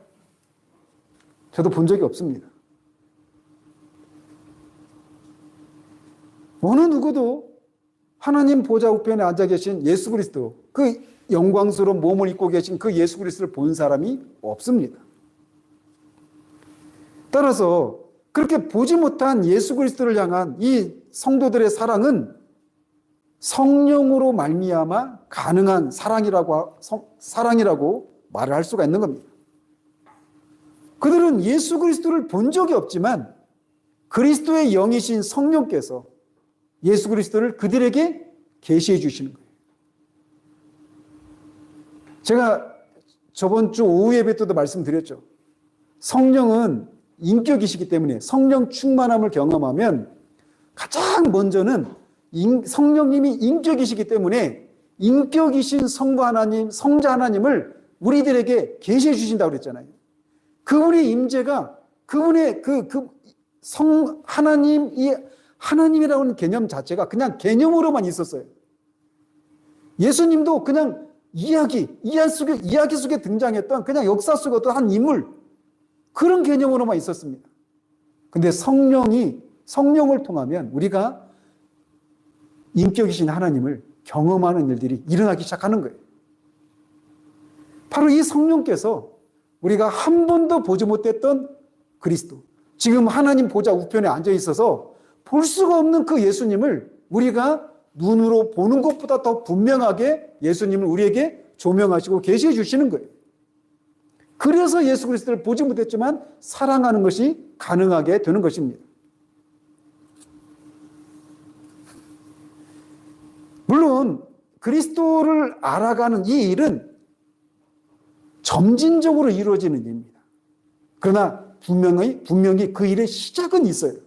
[SPEAKER 1] 저도 본 적이 없습니다. 어느 누구도 하나님 보좌 우편에 앉아 계신 예수 그리스도, 그 영광스러운 몸을 입고 계신 그 예수 그리스도를 본 사람이 없습니다. 따라서 그렇게 보지 못한 예수 그리스도를 향한 이 성도들의 사랑은 성령으로 말미암아 가능한 사랑이라고 말을 할 수가 있는 겁니다. 그들은 예수 그리스도를 본 적이 없지만 그리스도의 영이신 성령께서 예수 그리스도를 그들에게 계시해 주시는 거예요. 제가 저번 주 오후 예배 때도 말씀드렸죠. 성령은 인격이시기 때문에 성령 충만함을 경험하면 가장 먼저는 성령님이 인격이시기 때문에 인격이신 성부 하나님, 성자 하나님을 우리들에게 계시해 주신다고 그랬잖아요. 그분의 임재가 그분의 하나님이라고 하는 개념 자체가 그냥 개념으로만 있었어요. 예수님도 그냥 이야기 속에 등장했던 그냥 역사 속의 어떤 한 인물, 그런 개념으로만 있었습니다. 근데 성령을 통하면 우리가 인격이신 하나님을 경험하는 일들이 일어나기 시작하는 거예요. 바로 이 성령께서 우리가 한 번도 보지 못했던 그리스도, 지금 하나님 보좌 우편에 앉아 있어서 볼 수가 없는 그 예수님을 우리가 눈으로 보는 것보다 더 분명하게 예수님을 우리에게 조명하시고 계시해 주시는 거예요. 그래서 예수 그리스도를 보지 못했지만 사랑하는 것이 가능하게 되는 것입니다. 물론 그리스도를 알아가는 이 일은 점진적으로 이루어지는 일입니다. 그러나 분명히 그 일의 시작은 있어요.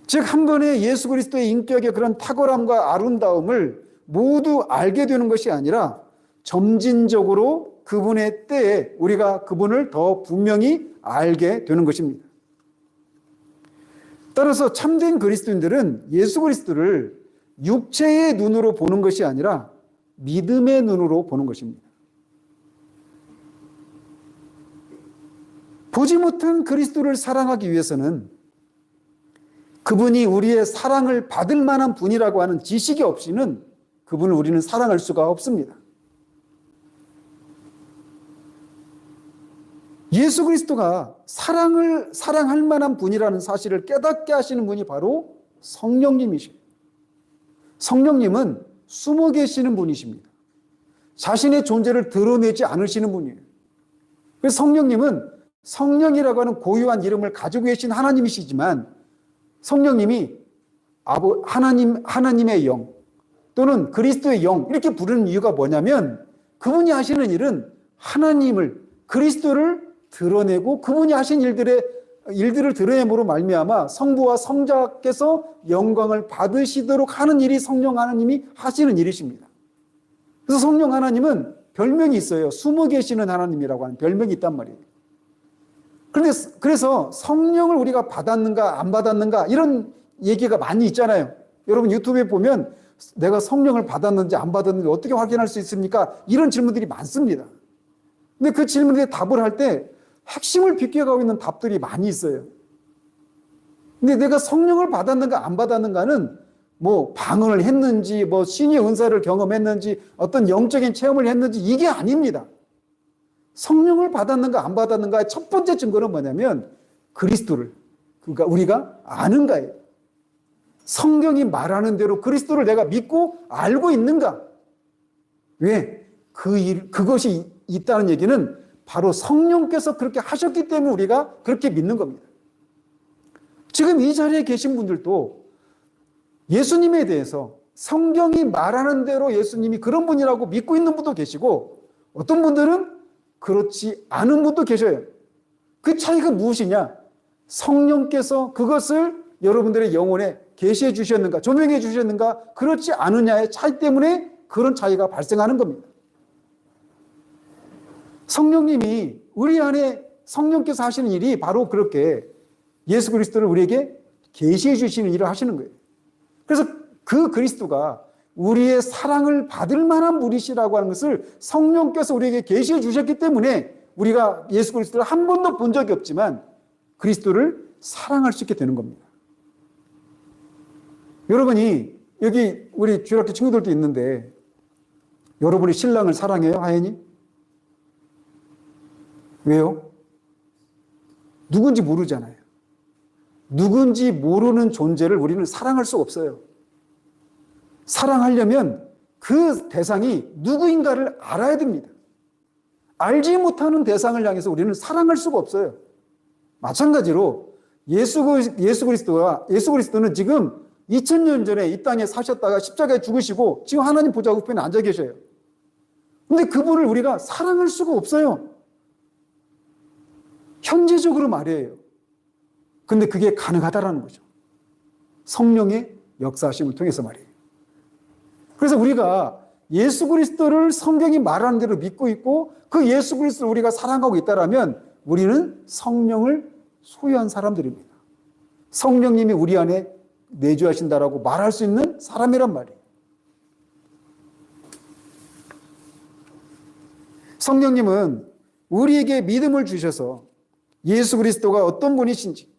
[SPEAKER 1] 즉, 한 번에 예수 그리스도의 인격의 그런 탁월함과 아름다움을 모두 알게 되는 것이 아니라 점진적으로 그분의 때에 우리가 그분을 더 분명히 알게 되는 것입니다. 따라서 참된 그리스도인들은 예수 그리스도를 육체의 눈으로 보는 것이 아니라 믿음의 눈으로 보는 것입니다. 보지 못한 그리스도를 사랑하기 위해서는 그분이 우리의 사랑을 받을 만한 분이라고 하는 지식이 없이는 그분을 우리는 사랑할 수가 없습니다. 예수 그리스도가 사랑할 만한 분이라는 사실을 깨닫게 하시는 분이 바로 성령님이시에요. 성령님은 숨어 계시는 분이십니다. 자신의 존재를 드러내지 않으시는 분이에요. 그래서 성령님은 성령이라고 하는 고유한 이름을 가지고 계신 하나님이시지만 성령님이 하나님의 영 또는 그리스도의 영 이렇게 부르는 이유가 뭐냐면 그분이 하시는 일은 하나님을, 그리스도를 드러내고 그분이 하신 일들을 드러냄으로 말미암아 성부와 성자께서 영광을 받으시도록 하는 일이 성령 하나님이 하시는 일이십니다. 그래서 성령 하나님은 별명이 있어요. 숨어 계시는 하나님이라고 하는 별명이 있단 말이에요. 그래서 성령을 우리가 받았는가 안 받았는가 이런 얘기가 많이 있잖아요. 여러분 유튜브에 보면 내가 성령을 받았는지 안 받았는지 어떻게 확인할 수 있습니까? 이런 질문들이 많습니다. 근데 그 질문에 답을 할 때 핵심을 비껴가고 있는 답들이 많이 있어요. 근데 내가 성령을 받았는가 안 받았는가는 뭐 방언을 했는지 뭐 신의 은사를 경험했는지 어떤 영적인 체험을 했는지 이게 아닙니다. 성령을 받았는가 안 받았는가의 첫 번째 증거는 뭐냐면 그러니까 우리가 아는가예요. 성경이 말하는 대로 그리스도를 내가 믿고 알고 있는가? 왜? 그것이 있다는 얘기는 바로 성령께서 그렇게 하셨기 때문에 우리가 그렇게 믿는 겁니다. 지금 이 자리에 계신 분들도 예수님에 대해서 성경이 말하는 대로 예수님이 그런 분이라고 믿고 있는 분도 계시고, 어떤 분들은 그렇지 않은 분도 계셔요. 그 차이가 무엇이냐? 성령께서 그것을 여러분들의 영혼에 계시해 주셨는가, 조명해 주셨는가, 그렇지 않느냐의 차이 때문에 그런 차이가 발생하는 겁니다. 성령님이 우리 안에, 성령께서 하시는 일이 바로 그렇게 예수 그리스도를 우리에게 계시해 주시는 일을 하시는 거예요. 그래서 그 그리스도가 우리의 사랑을 받을 만한 분이시라고 하는 것을 성령께서 우리에게 계시해 주셨기 때문에 우리가 예수 그리스도를 한 번도 본 적이 없지만 그리스도를 사랑할 수 있게 되는 겁니다. 여러분이 여기 우리 주일학교 친구들도 있는데 여러분이 신랑을 사랑해요, 하연이? 왜요? 누군지 모르잖아요. 누군지 모르는 존재를 우리는 사랑할 수가 없어요. 사랑하려면 그 대상이 누구인가를 알아야 됩니다. 알지 못하는 대상을 향해서 우리는 사랑할 수가 없어요. 마찬가지로 예수 그리스도는 지금 2000년 전에 이 땅에 사셨다가 십자가에 죽으시고 지금 하나님 보좌 우편에 앉아 계셔요. 근데 그분을 우리가 사랑할 수가 없어요. 현재적으로 말이에요. 근데 그게 가능하다라는 거죠. 성령의 역사하심을 통해서 말이에요. 그래서 우리가 예수 그리스도를 성경이 말하는 대로 믿고 있고 그 예수 그리스도를 우리가 사랑하고 있다라면 우리는 성령을 소유한 사람들입니다. 성령님이 우리 안에 내주하신다라고 말할 수 있는 사람이란 말이에요. 성령님은 우리에게 믿음을 주셔서 예수 그리스도가 어떤 분이신지,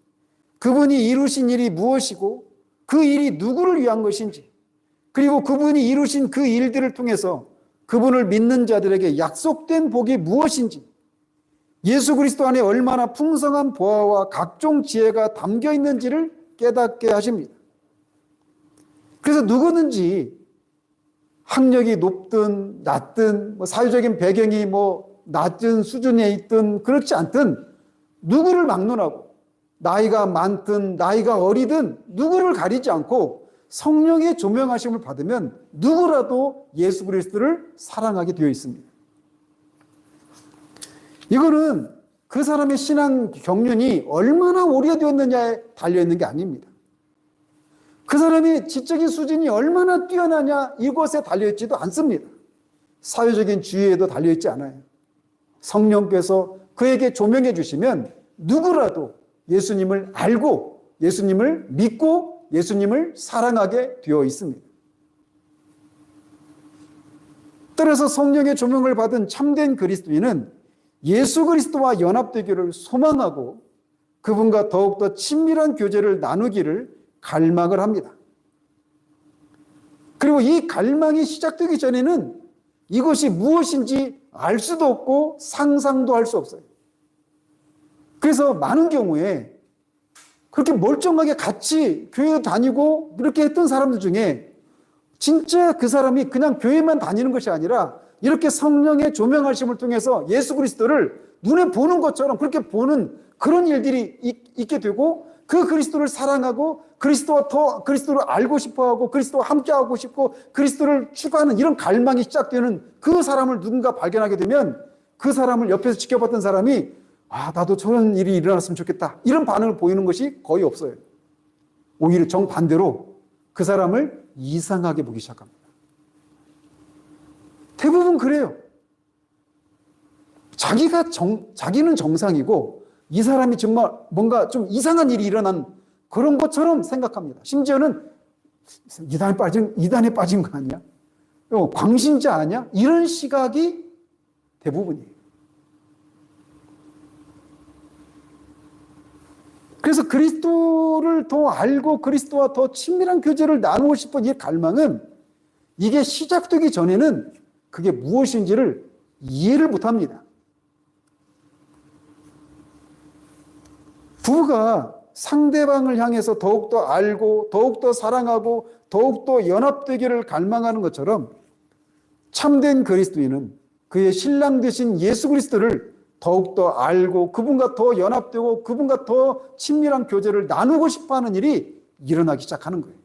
[SPEAKER 1] 그분이 이루신 일이 무엇이고 그 일이 누구를 위한 것인지, 그리고 그분이 이루신 그 일들을 통해서 그분을 믿는 자들에게 약속된 복이 무엇인지, 예수 그리스도 안에 얼마나 풍성한 보화와 각종 지혜가 담겨 있는지를 깨닫게 하십니다. 그래서 누구든지 학력이 높든 낮든 사회적인 배경이 낮은 수준에 있든 그렇지 않든 누구를 막론하고 나이가 많든 나이가 어리든 누구를 가리지 않고 성령의 조명하심을 받으면 누구라도 예수 그리스도를 사랑하게 되어 있습니다. 이거는 그 사람의 신앙 경륜이 얼마나 오래되었느냐에 달려있는 게 아닙니다. 그 사람의 지적인 수준이 얼마나 뛰어나냐 이것에 달려있지도 않습니다. 사회적인 지위에도 달려있지 않아요. 성령께서 그에게 조명해 주시면 누구라도 예수님을 알고 예수님을 믿고 예수님을 사랑하게 되어 있습니다. 따라서 성령의 조명을 받은 참된 그리스도인은 예수 그리스도와 연합되기를 소망하고 그분과 더욱더 친밀한 교제를 나누기를 갈망을 합니다. 그리고 이 갈망이 시작되기 전에는 이것이 무엇인지 알 수도 없고 상상도 할 수 없어요. 그래서 많은 경우에 그렇게 멀쩡하게 같이 교회 다니고 그렇게 했던 사람들 중에 진짜 그 사람이 그냥 교회만 다니는 것이 아니라 이렇게 성령의 조명하심을 통해서 예수 그리스도를 눈에 보는 것처럼 그렇게 보는 그런 일들이 있게 되고 그 그리스도를 사랑하고 그리스도를 알고 싶어하고 그리스도와 함께하고 싶고 그리스도를 추구하는 이런 갈망이 시작되는 그 사람을 누군가 발견하게 되면 그 사람을 옆에서 지켜봤던 사람이 나도 저런 일이 일어났으면 좋겠다 이런 반응을 보이는 것이 거의 없어요. 오히려 정반대로 그 사람을 이상하게 보기 시작합니다. 대부분 그래요. 자기는 정상이고 이 사람이 정말 뭔가 좀 이상한 일이 일어난 그런 것처럼 생각합니다. 심지어는 이단에 빠진 거 아니야? 광신자 아니야? 이런 시각이 대부분이에요. 그래서 그리스도를 더 알고 그리스도와 더 친밀한 교제를 나누고 싶은 이 갈망은 이게 시작되기 전에는 그게 무엇인지를 이해를 못합니다. 부부가 상대방을 향해서 더욱더 알고 더욱더 사랑하고 더욱더 연합되기를 갈망하는 것처럼 참된 그리스도인은 그의 신랑 되신 예수 그리스도를 더욱더 알고 그분과 더 연합되고 그분과 더 친밀한 교제를 나누고 싶어하는 일이 일어나기 시작하는 거예요.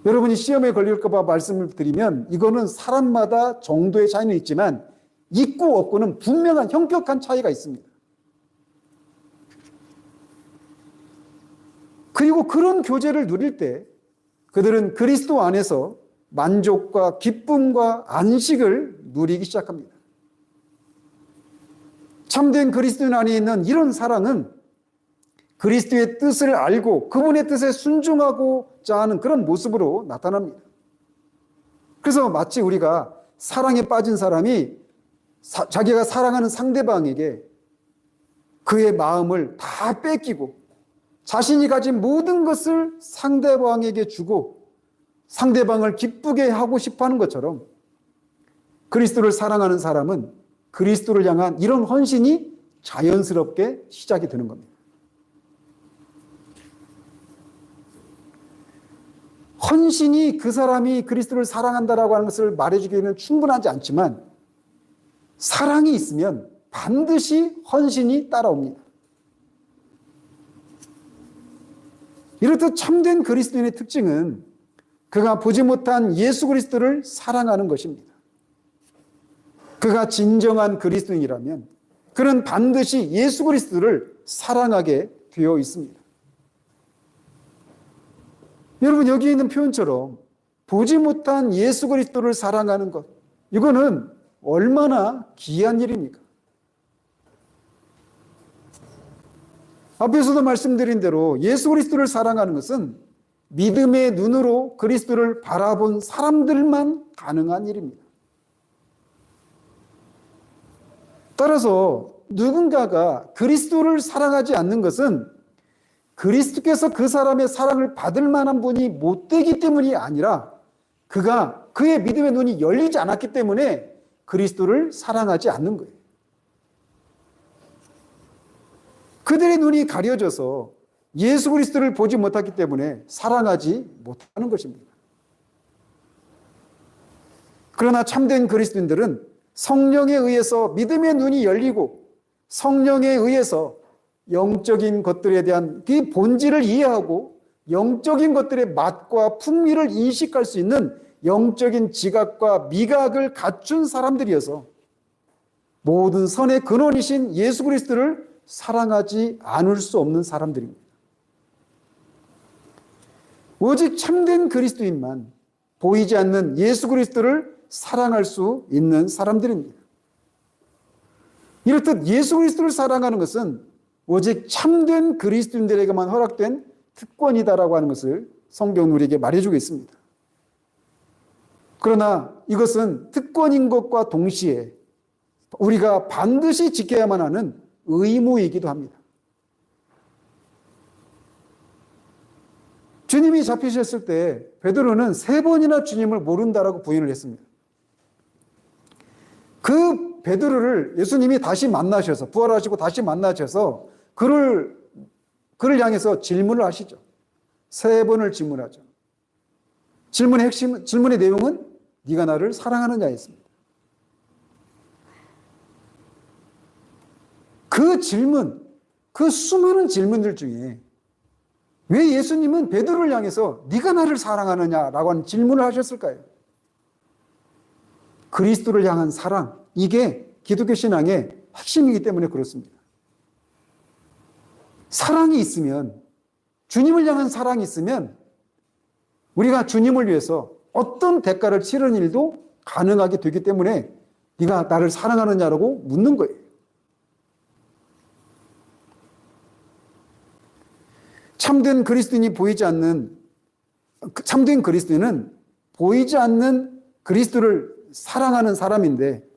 [SPEAKER 1] 여러분이 시험에 걸릴까 봐 말씀을 드리면 이거는 사람마다 정도의 차이는 있지만 있고 없고는 분명한 현격한 차이가 있습니다. 그리고 그런 교제를 누릴 때 그들은 그리스도 안에서 만족과 기쁨과 안식을 누리기 시작합니다. 참된 그리스도인 안에 있는 이런 사랑은 그리스도의 뜻을 알고 그분의 뜻에 순종하고자 하는 그런 모습으로 나타납니다. 그래서 마치 우리가 사랑에 빠진 사람이 자기가 사랑하는 상대방에게 그의 마음을 다 뺏기고 자신이 가진 모든 것을 상대방에게 주고 상대방을 기쁘게 하고 싶어 하는 것처럼 그리스도를 사랑하는 사람은 그리스도를 향한 이런 헌신이 자연스럽게 시작이 되는 겁니다. 헌신이 그 사람이 그리스도를 사랑한다라고 하는 것을 말해주기에는 충분하지 않지만 사랑이 있으면 반드시 헌신이 따라옵니다. 이렇듯 참된 그리스도인의 특징은 그가 보지 못한 예수 그리스도를 사랑하는 것입니다. 그가 진정한 그리스도인이라면 그는 반드시 예수 그리스도를 사랑하게 되어 있습니다. 여러분, 여기 있는 표현처럼 보지 못한 예수 그리스도를 사랑하는 것, 이거는 얼마나 귀한 일입니까? 앞에서도 말씀드린 대로 예수 그리스도를 사랑하는 것은 믿음의 눈으로 그리스도를 바라본 사람들만 가능한 일입니다. 따라서 누군가가 그리스도를 사랑하지 않는 것은 그리스도께서 그 사람의 사랑을 받을 만한 분이 못 되기 때문이 아니라 그가 그의 믿음의 눈이 열리지 않았기 때문에 그리스도를 사랑하지 않는 거예요. 그들의 눈이 가려져서 예수 그리스도를 보지 못했기 때문에 사랑하지 못하는 것입니다. 그러나 참된 그리스도인들은 성령에 의해서 믿음의 눈이 열리고 성령에 의해서 영적인 것들에 대한 그 본질을 이해하고 영적인 것들의 맛과 풍미를 인식할 수 있는 영적인 지각과 미각을 갖춘 사람들이어서 모든 선의 근원이신 예수 그리스도를 사랑하지 않을 수 없는 사람들입니다. 오직 참된 그리스도인만 보이지 않는 예수 그리스도를 사랑할 수 있는 사람들입니다. 이렇듯 예수 그리스도를 사랑하는 것은 오직 참된 그리스도인들에게만 허락된 특권이다라고 하는 것을 성경은 우리에게 말해주고 있습니다. 그러나 이것은 특권인 것과 동시에 우리가 반드시 지켜야만 하는 의무이기도 합니다. 주님이 잡히셨을 때 베드로는 3번이나 주님을 모른다라고 부인을 했습니다. 그 베드로를 예수님이 다시 만나셔서 부활하시고 다시 만나셔서 그를 향해서 질문을 하시죠. 3번을 질문하죠. 질문의 내용은 네가 나를 사랑하느냐였습니다. 그 질문, 그 수많은 질문들 중에 왜 예수님은 베드로를 향해서 네가 나를 사랑하느냐라고 하는 질문을 하셨을까요? 그리스도를 향한 사랑, 이게 기독교 신앙의 핵심이기 때문에 그렇습니다. 사랑이 있으면, 주님을 향한 사랑이 있으면 우리가 주님을 위해서 어떤 대가를 치르는 일도 가능하게 되기 때문에 네가 나를 사랑하느냐라고 묻는 거예요. 참된 그리스도인은 보이지 않는 그리스도를 사랑하는 사람인데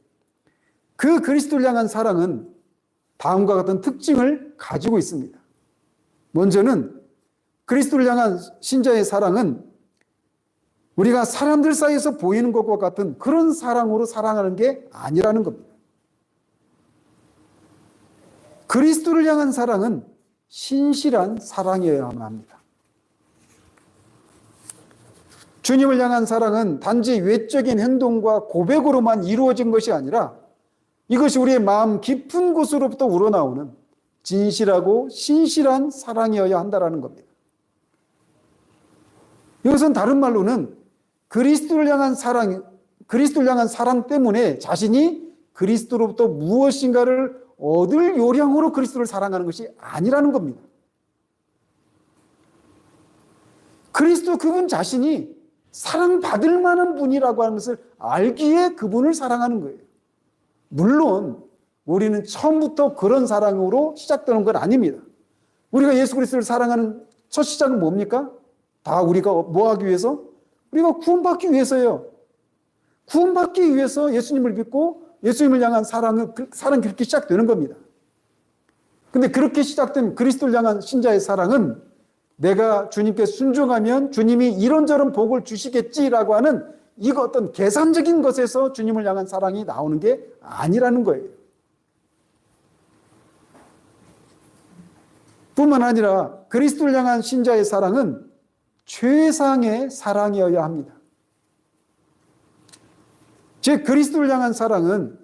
[SPEAKER 1] 그 그리스도를 향한 사랑은 다음과 같은 특징을 가지고 있습니다. 먼저는 그리스도를 향한 신자의 사랑은 우리가 사람들 사이에서 보이는 것과 같은 그런 사랑으로 사랑하는 게 아니라는 겁니다. 그리스도를 향한 사랑은 신실한 사랑이어야만 합니다. 주님을 향한 사랑은 단지 외적인 행동과 고백으로만 이루어진 것이 아니라 이것이 우리의 마음 깊은 곳으로부터 우러나오는 진실하고 신실한 사랑이어야 한다는 겁니다. 이것은 다른 말로는 그리스도를 향한 사랑 때문에 자신이 그리스도로부터 무엇인가를 얻을 요량으로 그리스도를 사랑하는 것이 아니라는 겁니다. 그리스도 그분 자신이 사랑받을 만한 분이라고 하는 것을 알기에 그분을 사랑하는 거예요. 물론 우리는 처음부터 그런 사랑으로 시작되는 건 아닙니다. 우리가 예수 그리스도를 사랑하는 첫 시작은 뭡니까? 다 우리가 뭐 하기 위해서? 우리가 구원받기 위해서예요. 구원받기 위해서 예수님을 믿고 예수님을 향한 사랑이 그렇게 시작되는 겁니다. 근데 그렇게 시작된 그리스도를 향한 신자의 사랑은 내가 주님께 순종하면 주님이 이런저런 복을 주시겠지라고 하는 이거 어떤 계산적인 것에서 주님을 향한 사랑이 나오는 게 아니라는 거예요. 뿐만 아니라 그리스도를 향한 신자의 사랑은 최상의 사랑이어야 합니다. 즉 그리스도를 향한 사랑은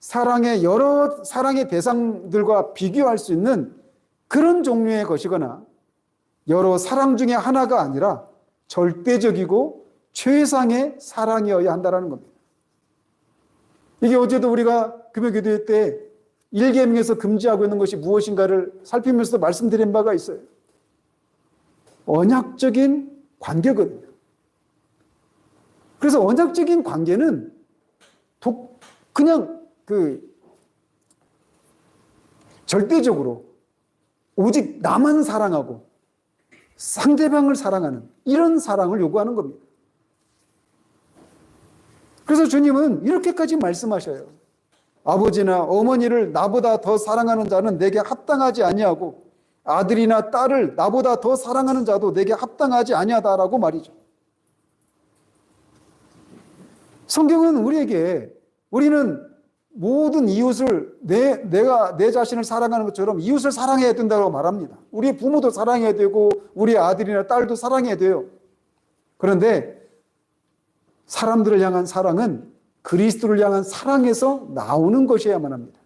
[SPEAKER 1] 사랑의 여러 사랑의 대상들과 비교할 수 있는 그런 종류의 것이거나 여러 사랑 중에 하나가 아니라 절대적이고 최상의 사랑이어야 한다는 겁니다. 이게 어제도 우리가 금요기도회 때 1계명에서 금지하고 있는 것이 무엇인가를 살피면서 말씀드린 바가 있어요. 언약적인 관계거든요. 그래서 언약적인 관계는 그냥 절대적으로 오직 나만 사랑하고 상대방을 사랑하는 이런 사랑을 요구하는 겁니다. 그래서 주님은 이렇게까지 말씀하셔요. 아버지나 어머니를 나보다 더 사랑하는 자는 내게 합당하지 아니하고 아들이나 딸을 나보다 더 사랑하는 자도 내게 합당하지 아니하다라고 말이죠. 성경은 우리는 모든 이웃을 내가 내 자신을 사랑하는 것처럼 이웃을 사랑해야 된다고 말합니다. 우리 부모도 사랑해야 되고 우리 아들이나 딸도 사랑해야 돼요. 그런데 사람들을 향한 사랑은 그리스도를 향한 사랑에서 나오는 것이어야만 합니다.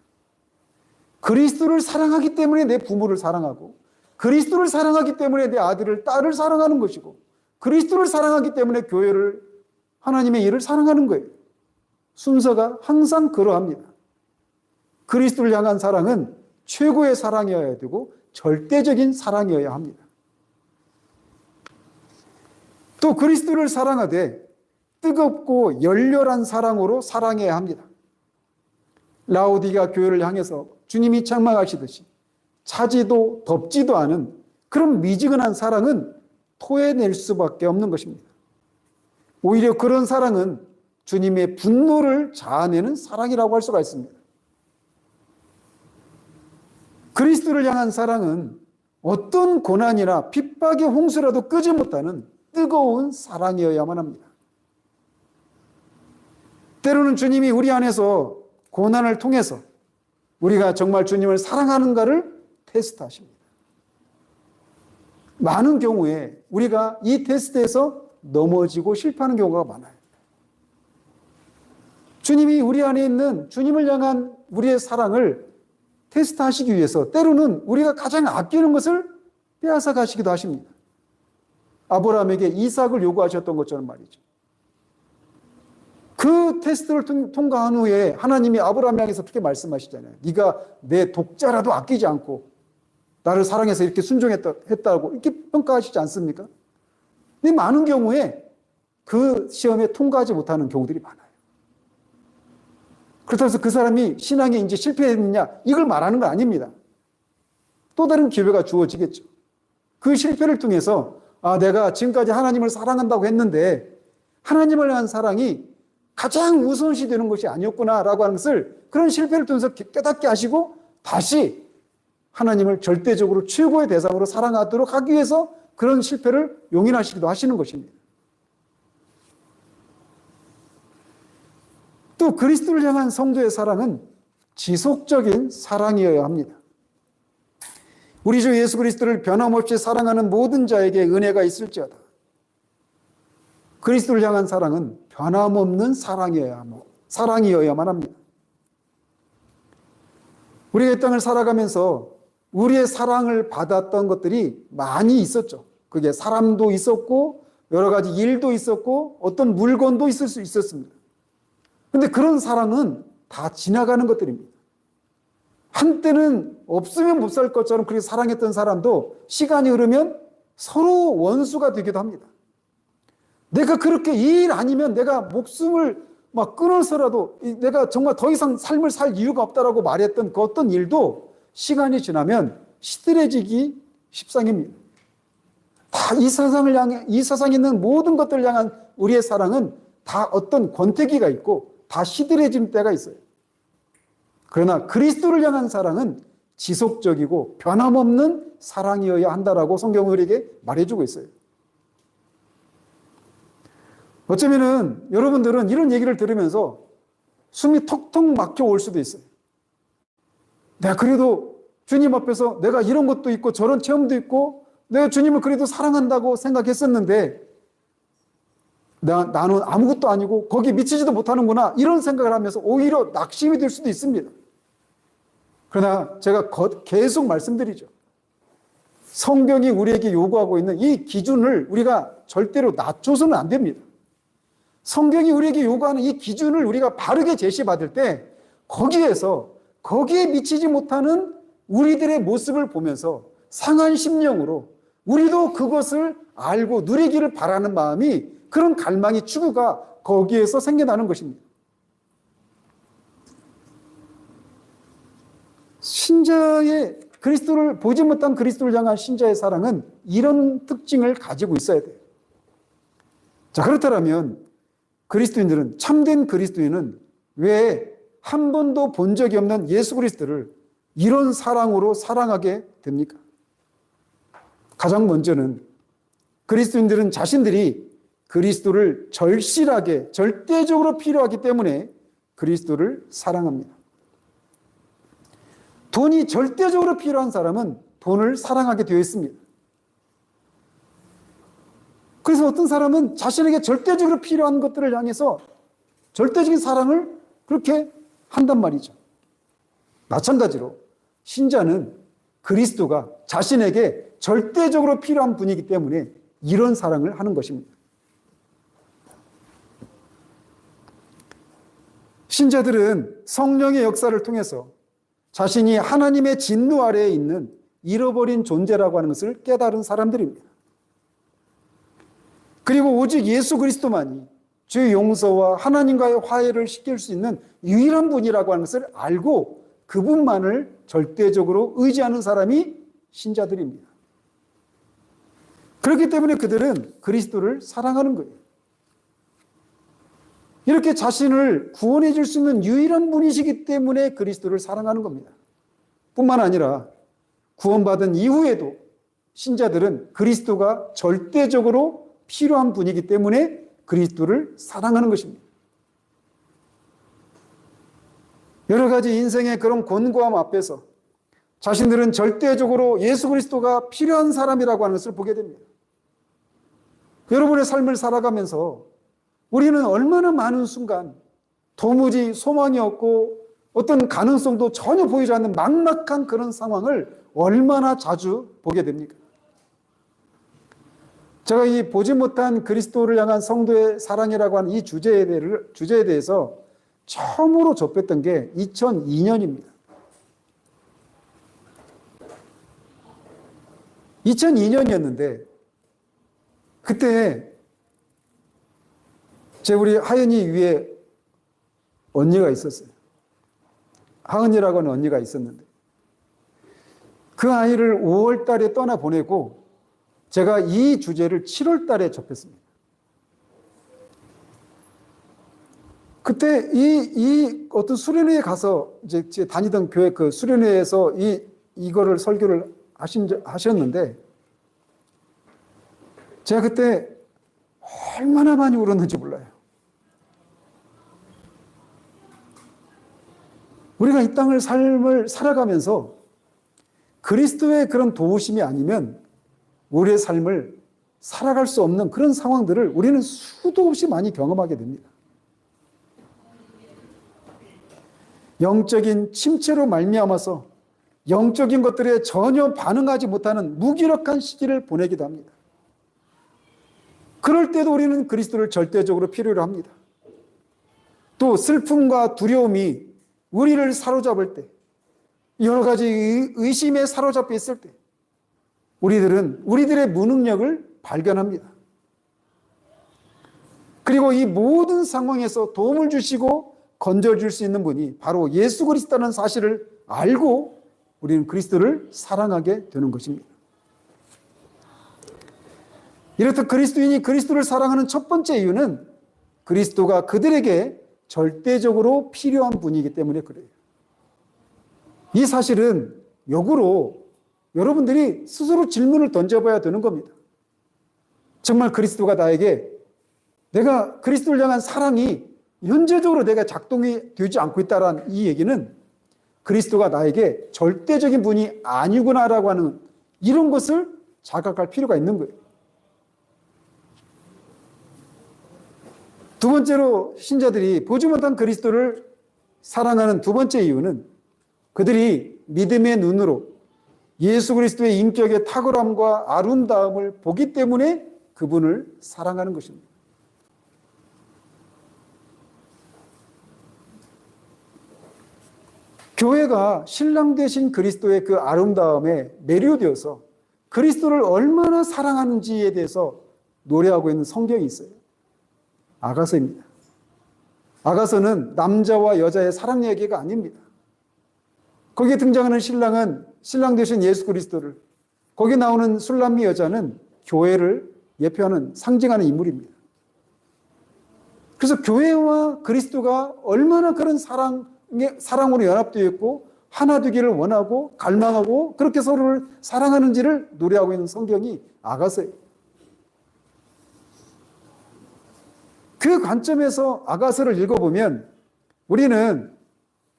[SPEAKER 1] 그리스도를 사랑하기 때문에 내 부모를 사랑하고 그리스도를 사랑하기 때문에 내 아들을 딸을 사랑하는 것이고 그리스도를 사랑하기 때문에 교회를 하나님의 일을 사랑하는 거예요. 순서가 항상 그러합니다. 그리스도를 향한 사랑은 최고의 사랑이어야 되고 절대적인 사랑이어야 합니다. 또 그리스도를 사랑하되 뜨겁고 열렬한 사랑으로 사랑해야 합니다. 라오디게아 교회를 향해서 주님이 책망하시듯이 차지도 덥지도 않은 그런 미지근한 사랑은 토해낼 수밖에 없는 것입니다. 오히려 그런 사랑은 주님의 분노를 자아내는 사랑이라고 할 수가 있습니다. 그리스도를 향한 사랑은 어떤 고난이나 핍박의 홍수라도 끄지 못하는 뜨거운 사랑이어야만 합니다. 때로는 주님이 우리 안에서 고난을 통해서 우리가 정말 주님을 사랑하는가를 테스트하십니다. 많은 경우에 우리가 이 테스트에서 넘어지고 실패하는 경우가 많아요. 주님이 우리 안에 있는 주님을 향한 우리의 사랑을 테스트하시기 위해서 때로는 우리가 가장 아끼는 것을 빼앗아 가시기도 하십니다. 아브라함에게 이삭을 요구하셨던 것처럼 말이죠. 그 테스트를 통과한 후에 하나님이 아브라함 향해서 그렇게 말씀하시잖아요. 네가 내 독자라도 아끼지 않고 나를 사랑해서 이렇게 순종했다고 이렇게 평가하시지 않습니까? 근데 많은 경우에 그 시험에 통과하지 못하는 경우들이 많아요. 그렇다고 해서 그 사람이 신앙에 이제 실패했느냐 이걸 말하는 건 아닙니다. 또 다른 기회가 주어지겠죠. 그 실패를 통해서 내가 지금까지 하나님을 사랑한다고 했는데 하나님을 향한 사랑이 가장 우선시 되는 것이 아니었구나라고 하는 것을 그런 실패를 통해서 깨닫게 하시고 다시 하나님을 절대적으로 최고의 대상으로 사랑하도록 하기 위해서 그런 실패를 용인하시기도 하시는 것입니다. 또 그리스도를 향한 성도의 사랑은 지속적인 사랑이어야 합니다. 우리 주 예수 그리스도를 변함없이 사랑하는 모든 자에게 은혜가 있을지어다. 그리스도를 향한 사랑은 변함없는 사랑이어야만 합니다. 우리가 이 땅을 살아가면서 우리의 사랑을 받았던 것들이 많이 있었죠. 그게 사람도 있었고 여러 가지 일도 있었고 어떤 물건도 있을 수 있었습니다. 그런데 그런 사랑은 다 지나가는 것들입니다. 한때는 없으면 못 살 것처럼 그렇게 사랑했던 사람도 시간이 흐르면 서로 원수가 되기도 합니다. 내가 그렇게 이 일 아니면 내가 목숨을 막 끊어서라도 내가 정말 더 이상 삶을 살 이유가 없다라고 말했던 그 어떤 일도 시간이 지나면 시들해지기 십상입니다. 다 이 세상에 있는 모든 것들을 향한 우리의 사랑은 다 어떤 권태기가 있고 다 시들해질 때가 있어요. 그러나 그리스도를 향한 사랑은 지속적이고 변함없는 사랑이어야 한다라고 성경은 우리에게 말해주고 있어요. 어쩌면은 여러분들은 이런 얘기를 들으면서 숨이 턱턱 막혀 올 수도 있어요. 내가 그래도 주님 앞에서 내가 이런 것도 있고 저런 체험도 있고 내가 주님을 그래도 사랑한다고 생각했었는데 나는 아무것도 아니고 거기 미치지도 못하는구나 이런 생각을 하면서 오히려 낙심이 될 수도 있습니다. 그러나 제가 계속 말씀드리죠. 성경이 우리에게 요구하고 있는 이 기준을 우리가 절대로 낮춰서는 안 됩니다. 성경이 우리에게 요구하는 이 기준을 우리가 바르게 제시받을 때 거기에 미치지 못하는 우리들의 모습을 보면서 상한 심령으로 우리도 그것을 알고 누리기를 바라는 마음이 그런 갈망이 추구가 거기에서 생겨나는 것입니다. 신자의 그리스도를 보지 못한 그리스도를 향한 신자의 사랑은 이런 특징을 가지고 있어야 돼요. 자, 그렇다면 그리스도인들은 참된 그리스도인은 왜 한 번도 본 적이 없는 예수 그리스도를 이런 사랑으로 사랑하게 됩니까? 가장 먼저는 그리스도인들은 자신들이 그리스도를 절실하게 절대적으로 필요하기 때문에 그리스도를 사랑합니다. 돈이 절대적으로 필요한 사람은 돈을 사랑하게 되어 있습니다. 그래서 어떤 사람은 자신에게 절대적으로 필요한 것들을 향해서 절대적인 사랑을 그렇게 한단 말이죠. 마찬가지로 신자는 그리스도가 자신에게 절대적으로 필요한 분이기 때문에 이런 사랑을 하는 것입니다. 신자들은 성령의 역사를 통해서 자신이 하나님의 진노 아래에 있는 잃어버린 존재라고 하는 것을 깨달은 사람들입니다. 그리고 오직 예수 그리스도만이 죄 용서와 하나님과의 화해를 시킬 수 있는 유일한 분이라고 하는 것을 알고 그분만을 절대적으로 의지하는 사람이 신자들입니다. 그렇기 때문에 그들은 그리스도를 사랑하는 거예요. 이렇게 자신을 구원해 줄 수 있는 유일한 분이시기 때문에 그리스도를 사랑하는 겁니다. 뿐만 아니라 구원받은 이후에도 신자들은 그리스도가 절대적으로 필요한 분이기 때문에 그리스도를 사랑하는 것입니다. 여러 가지 인생의 그런 곤고함 앞에서 자신들은 절대적으로 예수 그리스도가 필요한 사람이라고 하는 것을 보게 됩니다. 여러분의 삶을 살아가면서 우리는 얼마나 많은 순간 도무지 소망이 없고 어떤 가능성도 전혀 보이지 않는 막막한 그런 상황을 얼마나 자주 보게 됩니까? 제가 이 보지 못한 그리스도를 향한 성도의 사랑이라고 하는 이 주제에 대해서 처음으로 접했던 게 2002년입니다. 2002년이었는데 그때 우리 하은이 위에 언니가 있었어요. 하은이라고 하는 언니가 있었는데 그 아이를 5월 달에 떠나보내고 제가 이 주제를 7월 달에 접했습니다. 그때 이 어떤 수련회에 가서 이제 다니던 교회 그 수련회에서 이거를 설교를 하셨는데 제가 그때 얼마나 많이 울었는지 몰라요. 우리가 이 땅을 삶을 살아가면서 그리스도의 그런 도우심이 아니면 우리의 삶을 살아갈 수 없는 그런 상황들을 우리는 수도 없이 많이 경험하게 됩니다. 영적인 침체로 말미암아서 영적인 것들에 전혀 반응하지 못하는 무기력한 시기를 보내기도 합니다. 그럴 때도 우리는 그리스도를 절대적으로 필요로 합니다. 또 슬픔과 두려움이 우리를 사로잡을 때, 여러 가지 의심에 사로잡혀 있을 때 우리들은 우리들의 무능력을 발견합니다. 그리고 이 모든 상황에서 도움을 주시고 건져줄 수 있는 분이 바로 예수 그리스도라는 사실을 알고 우리는 그리스도를 사랑하게 되는 것입니다. 이렇듯 그리스도인이 그리스도를 사랑하는 첫 번째 이유는 그리스도가 그들에게 절대적으로 필요한 분이기 때문에 그래요. 이 사실은 역으로 여러분들이 스스로 질문을 던져봐야 되는 겁니다. 정말 그리스도가 나에게, 내가 그리스도를 향한 사랑이 현재적으로 내가 작동이 되지 않고 있다는 이 얘기는 그리스도가 나에게 절대적인 분이 아니구나라고 하는 이런 것을 자각할 필요가 있는 거예요. 두 번째로 신자들이 보지 못한 그리스도를 사랑하는 두 번째 이유는 그들이 믿음의 눈으로 예수 그리스도의 인격의 탁월함과 아름다움을 보기 때문에 그분을 사랑하는 것입니다. 교회가 신랑 되신 그리스도의 그 아름다움에 매료되어서 그리스도를 얼마나 사랑하는지에 대해서 노래하고 있는 성경이 있어요. 아가서입니다. 아가서는 남자와 여자의 사랑 얘기가 아닙니다. 거기에 등장하는 신랑은 신랑 되신 예수 그리스도를, 거기에 나오는 술람미 여자는 교회를 예표하는 상징하는 인물입니다. 그래서 교회와 그리스도가 얼마나 그런 사랑으로 연합되어 있고 하나 되기를 원하고 갈망하고 그렇게 서로를 사랑하는지를 노래하고 있는 성경이 아가서예요. 그 관점에서 아가서를 읽어보면 우리는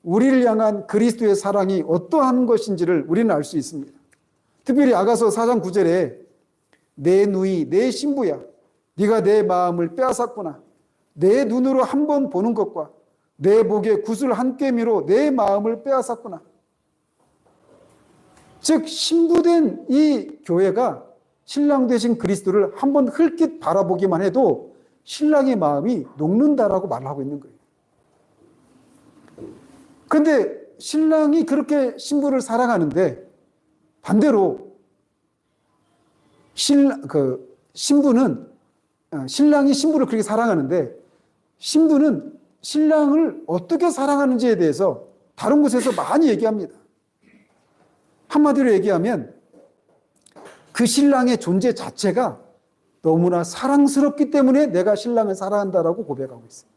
[SPEAKER 1] 우리를 향한 그리스도의 사랑이 어떠한 것인지를 우리는 알 수 있습니다. 특별히 아가서 4장 9절에 내 누이 내 신부야 네가 내 마음을 빼앗았구나. 내 눈으로 한 번 보는 것과 내 목에 구슬 한 꿰미로 내 마음을 빼앗았구나. 즉 신부된 이 교회가 신랑 되신 그리스도를 한 번 흘낏 바라보기만 해도 신랑의 마음이 녹는다라고 말하고 있는 거예요. 그런데 신랑이 그렇게 신부를 사랑하는데 반대로 신부는 신랑이 신부를 그렇게 사랑하는데 신부는 신랑을 어떻게 사랑하는지에 대해서 다른 곳에서 많이 얘기합니다. 한마디로 얘기하면 그 신랑의 존재 자체가 너무나 사랑스럽기 때문에 내가 신랑을 사랑한다라고 고백하고 있어요.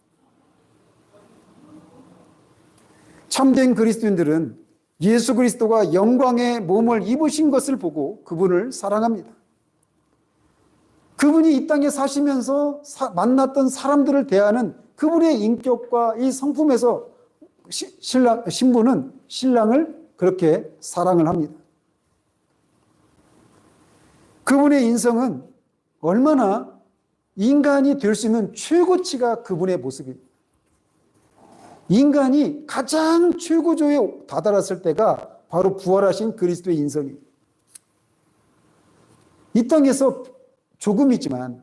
[SPEAKER 1] 참된 그리스도인들은 예수 그리스도가 영광의 몸을 입으신 것을 보고 그분을 사랑합니다. 그분이 이 땅에 사시면서 만났던 사람들을 대하는 그분의 인격과 이 성품에서 신부는 신랑을 그렇게 사랑을 합니다. 그분의 인성은 얼마나 인간이 될 수 있는 최고치가 그분의 모습입니다. 인간이 가장 최고조에 다다랐을 때가 바로 부활하신 그리스도의 인성입니다. 이 땅에서 조금이지만,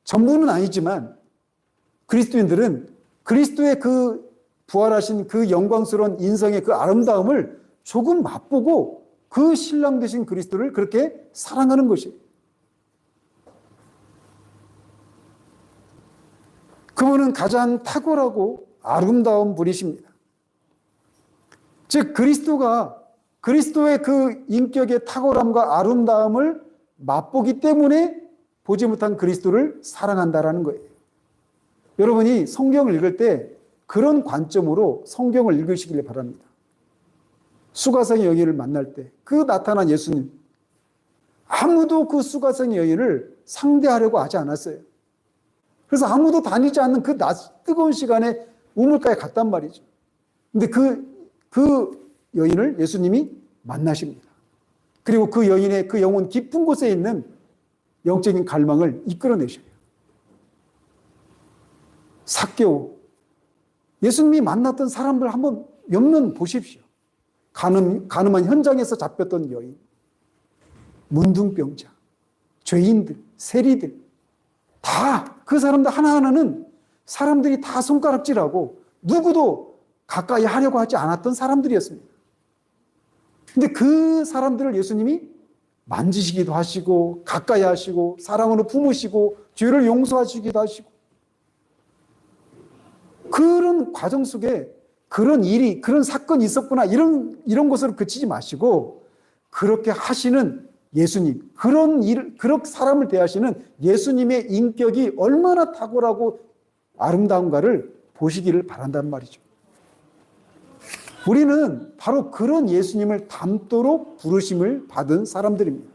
[SPEAKER 1] 전부는 아니지만 그리스도인들은 그리스도의 그 부활하신 그 영광스러운 인성의 그 아름다움을 조금 맛보고 그 신랑 되신 그리스도를 그렇게 사랑하는 것이에요. 그분은 가장 탁월하고 아름다운 분이십니다. 즉 그리스도가 그리스도의 그 인격의 탁월함과 아름다움을 맛보기 때문에 보지 못한 그리스도를 사랑한다라는 거예요. 여러분이 성경을 읽을 때 그런 관점으로 성경을 읽으시길 바랍니다. 수가성의 여인을 만날 때 그 나타난 예수님, 아무도 그 수가성의 여인을 상대하려고 하지 않았어요. 그래서 아무도 다니지 않는 그 뜨거운 시간에 우물가에 갔단 말이죠. 근데 그 여인을 예수님이 만나십니다. 그리고 그 여인의 그 영혼 깊은 곳에 있는 영적인 갈망을 이끌어내셔요. 삭개오, 예수님이 만났던 사람들 한번 옆면 보십시오. 가늠한 현장에서 잡혔던 여인, 문둥병자, 죄인들, 세리들, 다 그 사람들 하나하나는 사람들이 다 손가락질하고 누구도 가까이 하려고 하지 않았던 사람들이었습니다. 근데 그 사람들을 예수님이 만지시기도 하시고 가까이 하시고 사랑으로 품으시고 죄를 용서하시기도 하시고, 그런 과정 속에 그런 일이, 그런 사건이 있었구나, 이런 것으로 그치지 마시고 그렇게 하시는 예수님, 그런 사람을 대하시는 예수님의 인격이 얼마나 탁월하고 아름다운가를 보시기를 바란단 말이죠. 우리는 바로 그런 예수님을 닮도록 부르심을 받은 사람들입니다.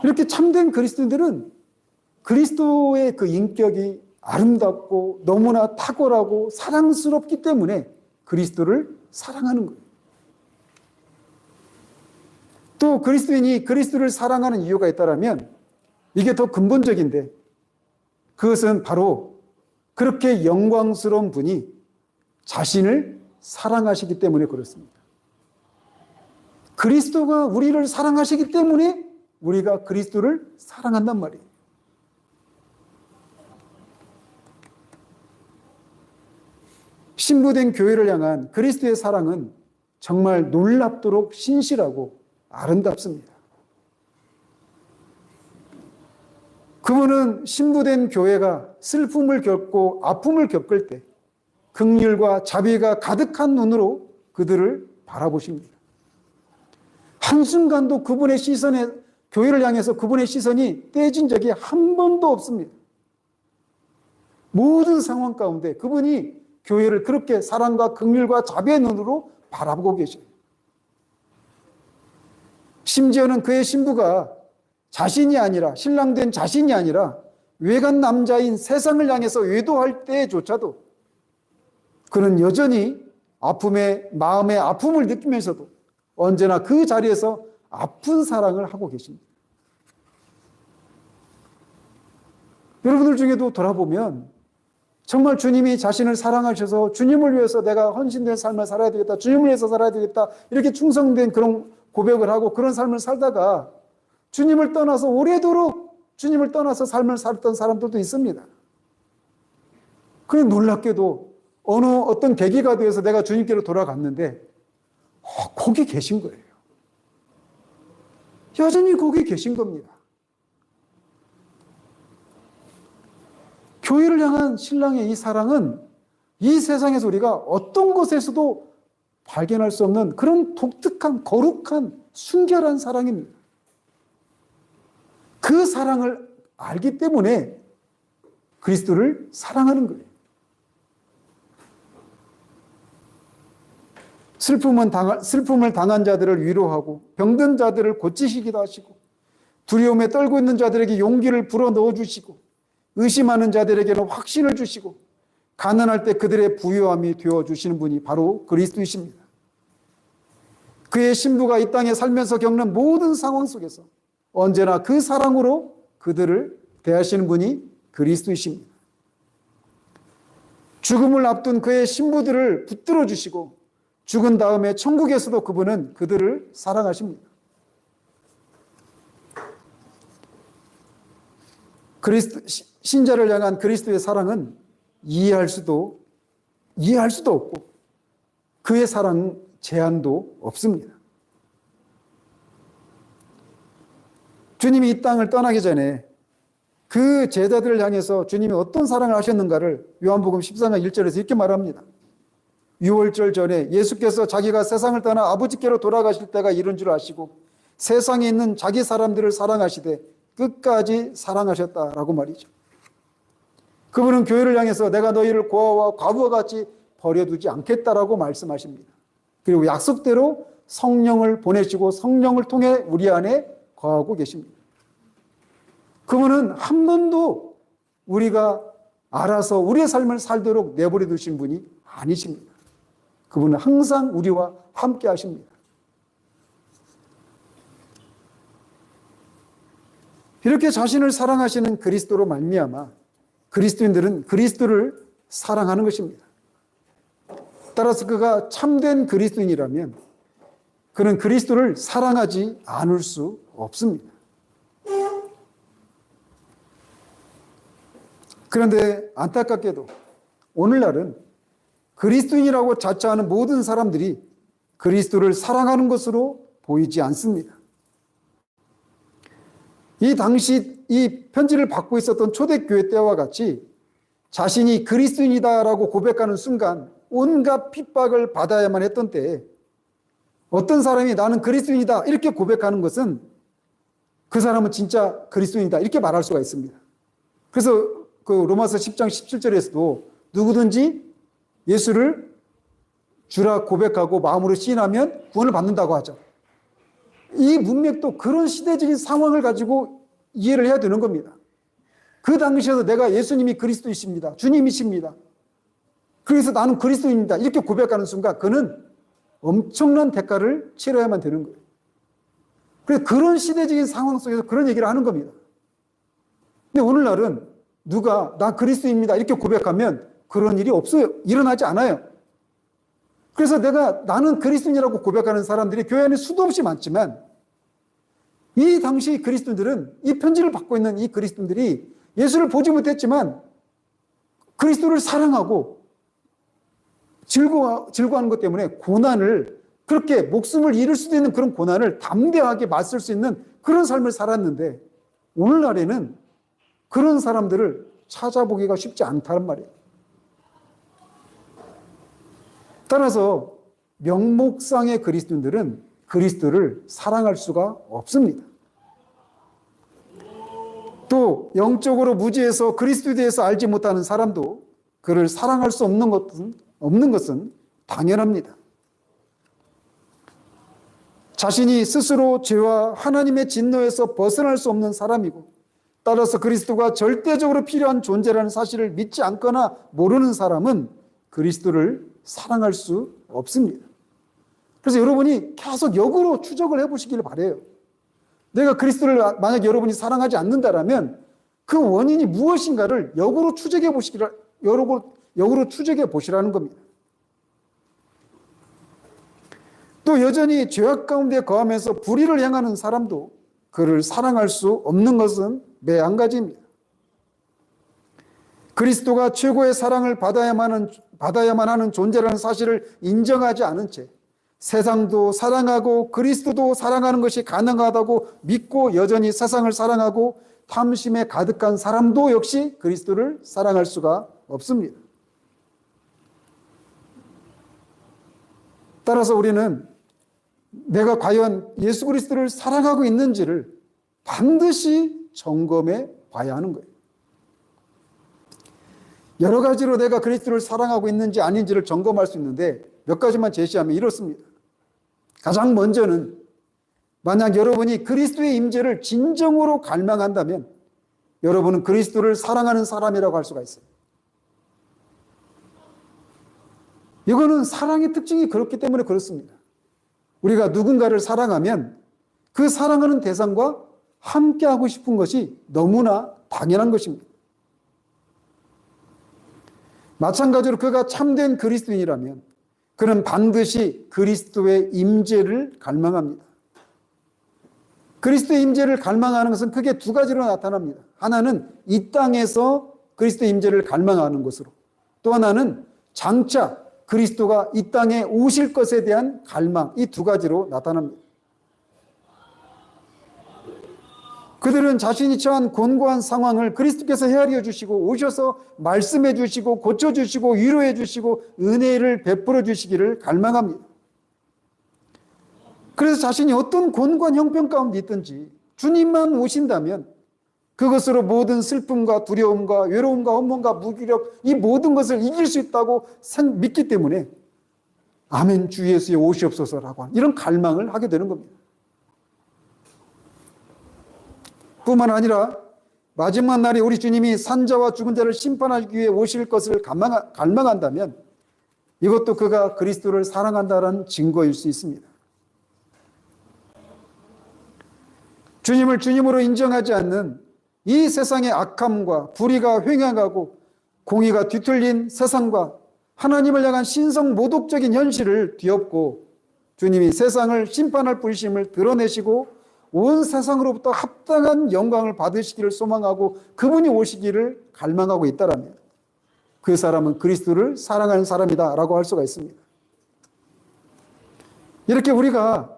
[SPEAKER 1] 이렇게 참된 그리스도인들은 그리스도의 그 인격이 아름답고 너무나 탁월하고 사랑스럽기 때문에 그리스도를 사랑하는 거예요. 또 그리스도인이 그리스도를 사랑하는 이유가 있다면 이게 더 근본적인데, 그것은 바로 그렇게 영광스러운 분이 자신을 사랑하시기 때문에 그렇습니다. 그리스도가 우리를 사랑하시기 때문에 우리가 그리스도를 사랑한단 말이에요. 신부된 교회를 향한 그리스도의 사랑은 정말 놀랍도록 신실하고 아름답습니다. 그분은 신부된 교회가 슬픔을 겪고 아픔을 겪을 때 긍휼과 자비가 가득한 눈으로 그들을 바라보십니다. 한순간도 그분의 시선에, 교회를 향해서 그분의 시선이 떼진 적이 한 번도 없습니다. 모든 상황 가운데 그분이 교회를 그렇게 사랑과 긍휼과 자비의 눈으로 바라보고 계셔요. 심지어는 그의 신부가 자신이 아니라, 신랑된 자신이 아니라 외간 남자인 세상을 향해서 외도할 때조차도 그는 여전히 마음의 아픔을 느끼면서도 언제나 그 자리에서 아픈 사랑을 하고 계십니다. 여러분들 중에도 돌아보면 정말 주님이 자신을 사랑하셔서 주님을 위해서 내가 헌신된 삶을 살아야 되겠다, 주님을 위해서 살아야 되겠다, 이렇게 충성된 그런 고백을 하고 그런 삶을 살다가 주님을 떠나서 오래도록 주님을 떠나서 삶을 살던 사람들도 있습니다. 그런데 놀랍게도 어떤 계기가 되어서 내가 주님께로 돌아갔는데 거기 계신 거예요. 여전히 거기 계신 겁니다. 교회를 향한 신랑의 이 사랑은 이 세상에서 우리가 어떤 곳에서도 발견할 수 없는 그런 독특한, 거룩한, 순결한 사랑입니다. 그 사랑을 알기 때문에 그리스도를 사랑하는 거예요. 슬픔을 당한 자들을 위로하고 병든 자들을 고치시기도 하시고 두려움에 떨고 있는 자들에게 용기를 불어넣어 주시고 의심하는 자들에게는 확신을 주시고 가난할 때 그들의 부유함이 되어주시는 분이 바로 그리스도이십니다. 그의 신부가 이 땅에 살면서 겪는 모든 상황 속에서 언제나 그 사랑으로 그들을 대하시는 분이 그리스도이십니다. 죽음을 앞둔 그의 신부들을 붙들어 주시고 죽은 다음에 천국에서도 그분은 그들을 사랑하십니다. 신자를 향한 그리스도의 사랑은 이해할 수도 없고 그의 사랑은 제한도 없습니다. 주님이 이 땅을 떠나기 전에 그 제자들을 향해서 주님이 어떤 사랑을 하셨는가를 요한복음 14장 1절에서 이렇게 말합니다. 유월절 전에 예수께서 자기가 세상을 떠나 아버지께로 돌아가실 때가 이른 줄 아시고 세상에 있는 자기 사람들을 사랑하시되 끝까지 사랑하셨다라고 말이죠. 그분은 교회를 향해서 내가 너희를 고아와 과부와 같이 버려두지 않겠다라고 말씀하십니다. 그리고 약속대로 성령을 보내시고 성령을 통해 우리 안에 거하고 계십니다. 그분은 한 번도 우리가 알아서 우리의 삶을 살도록 내버려 두신 분이 아니십니다. 그분은 항상 우리와 함께 하십니다. 이렇게 자신을 사랑하시는 그리스도로 말미암아 그리스도인들은 그리스도를 사랑하는 것입니다. 따라서 그가 참된 그리스도인이라면 그는 그리스도를 사랑하지 않을 수 없습니다. 그런데 안타깝게도 오늘날은 그리스도인이라고 자처하는 모든 사람들이 그리스도를 사랑하는 것으로 보이지 않습니다. 이 당시 이 편지를 받고 있었던 초대교회 때와 같이 자신이 그리스도인이다라고 고백하는 순간 온갖 핍박을 받아야만 했던 때에 어떤 사람이 나는 그리스도인이다 이렇게 고백하는 것은 그 사람은 진짜 그리스도인이다 이렇게 말할 수가 있습니다. 그래서 그 로마서 10장 17절에서도 누구든지 예수를 주라 고백하고 마음으로 시인하면 구원을 받는다고 하죠. 이 문맥도 그런 시대적인 상황을 가지고 이해를 해야 되는 겁니다. 그 당시에도 내가 예수님이 그리스도이십니다. 주님이십니다. 그래서 나는 그리스도입니다. 이렇게 고백하는 순간 그는 엄청난 대가를 치러야만 되는 거예요. 그래서 그런 시대적인 상황 속에서 그런 얘기를 하는 겁니다. 근데 오늘날은 누가 나 그리스도입니다. 이렇게 고백하면 그런 일이 없어요. 일어나지 않아요. 그래서 나는 그리스도인이라고 고백하는 사람들이 교회 안에 수도 없이 많지만 이 당시 그리스도인들은 이 편지를 받고 있는 이 그리스도인들이 예수를 보지 못했지만 그리스도를 사랑하고 즐거워하는 것 때문에 고난을 그렇게 목숨을 잃을 수도 있는 그런 고난을 담대하게 맞설 수 있는 그런 삶을 살았는데 오늘날에는 그런 사람들을 찾아보기가 쉽지 않다는 말이에요. 따라서 명목상의 그리스도인들은 그리스도를 사랑할 수가 없습니다. 또 영적으로 무지해서 그리스도에 대해서 알지 못하는 사람도 그를 사랑할 수 없는 것은 당연합니다. 자신이 스스로 죄와 하나님의 진노에서 벗어날 수 없는 사람이고 따라서 그리스도가 절대적으로 필요한 존재라는 사실을 믿지 않거나 모르는 사람은 그리스도를 사랑할 수 없습니다. 그래서 여러분이 계속 역으로 추적을 해보시길 바라요. 내가 그리스도를 만약 여러분이 사랑하지 않는다라면 그 원인이 무엇인가를 역으로 추적해 보시라는 겁니다. 또 여전히 죄악 가운데 거하면서 불의를 행하는 사람도 그를 사랑할 수 없는 것은 매한가지입니다. 그리스도가 최고의 사랑을 받아야만 하는 존재라는 사실을 인정하지 않은 채 세상도 사랑하고 그리스도도 사랑하는 것이 가능하다고 믿고 여전히 세상을 사랑하고 탐심에 가득한 사람도 역시 그리스도를 사랑할 수가 없습니다. 따라서 우리는 내가 과연 예수 그리스도를 사랑하고 있는지를 반드시 점검해 봐야 하는 거예요. 여러 가지로 내가 그리스도를 사랑하고 있는지 아닌지를 점검할 수 있는데 몇 가지만 제시하면 이렇습니다. 가장 먼저는 만약 여러분이 그리스도의 임재를 진정으로 갈망한다면 여러분은 그리스도를 사랑하는 사람이라고 할 수가 있어요. 이거는 사랑의 특징이 그렇기 때문에 그렇습니다. 우리가 누군가를 사랑하면 그 사랑하는 대상과 함께하고 싶은 것이 너무나 당연한 것입니다. 마찬가지로 그가 참된 그리스도인이라면 그는 반드시 그리스도의 임재를 갈망합니다. 그리스도의 임재를 갈망하는 것은 크게 두 가지로 나타납니다. 하나는 이 땅에서 그리스도의 임재를 갈망하는 것으로, 또 하나는 장차 그리스도가 이 땅에 오실 것에 대한 갈망, 이 두 가지로 나타납니다. 그들은 자신이 처한 곤고한 상황을 그리스도께서 헤아려 주시고 오셔서 말씀해 주시고 고쳐 주시고 위로해 주시고 은혜를 베풀어 주시기를 갈망합니다. 그래서 자신이 어떤 곤고한 형편 가운데 있든지 주님만 오신다면 그것으로 모든 슬픔과 두려움과 외로움과 허물과 무기력 이 모든 것을 이길 수 있다고 믿기 때문에 아멘 주 예수의 오시옵소서라고 하는 이런 갈망을 하게 되는 겁니다. 뿐만 아니라 마지막 날에 우리 주님이 산자와 죽은 자를 심판하기 위해 오실 것을 갈망한다면 이것도 그가 그리스도를 사랑한다는 증거일 수 있습니다. 주님을 주님으로 인정하지 않는 이 세상의 악함과 불의가 횡행하고 공의가 뒤틀린 세상과 하나님을 향한 신성 모독적인 현실을 뒤엎고 주님이 세상을 심판할 불심을 드러내시고 온 세상으로부터 합당한 영광을 받으시기를 소망하고 그분이 오시기를 갈망하고 있다라면 그 사람은 그리스도를 사랑하는 사람이다라고 할 수가 있습니다. 이렇게 우리가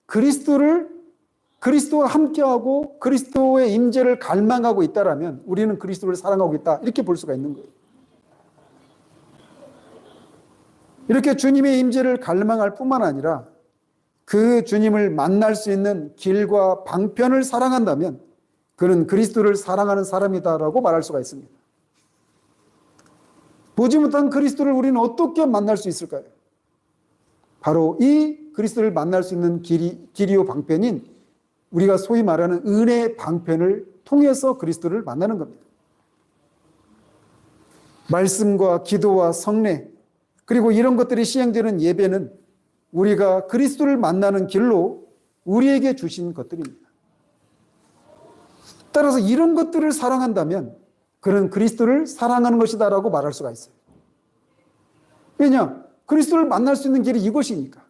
[SPEAKER 1] 그리스도와 함께하고 그리스도의 임재를 갈망하고 있다라면 우리는 그리스도를 사랑하고 있다 이렇게 볼 수가 있는 거예요. 이렇게 주님의 임재를 갈망할 뿐만 아니라 그 주님을 만날 수 있는 길과 방편을 사랑한다면 그는 그리스도를 사랑하는 사람이다라고 말할 수가 있습니다. 보지 못한 그리스도를 우리는 어떻게 만날 수 있을까요? 바로 이 그리스도를 만날 수 있는 길이요 방편인 우리가 소위 말하는 은혜의 방편을 통해서 그리스도를 만나는 겁니다. 말씀과 기도와 성례 그리고 이런 것들이 시행되는 예배는 우리가 그리스도를 만나는 길로 우리에게 주신 것들입니다. 따라서 이런 것들을 사랑한다면 그는 그리스도를 사랑하는 것이다라고 말할 수가 있어요. 왜냐? 그리스도를 만날 수 있는 길이 이것이니까.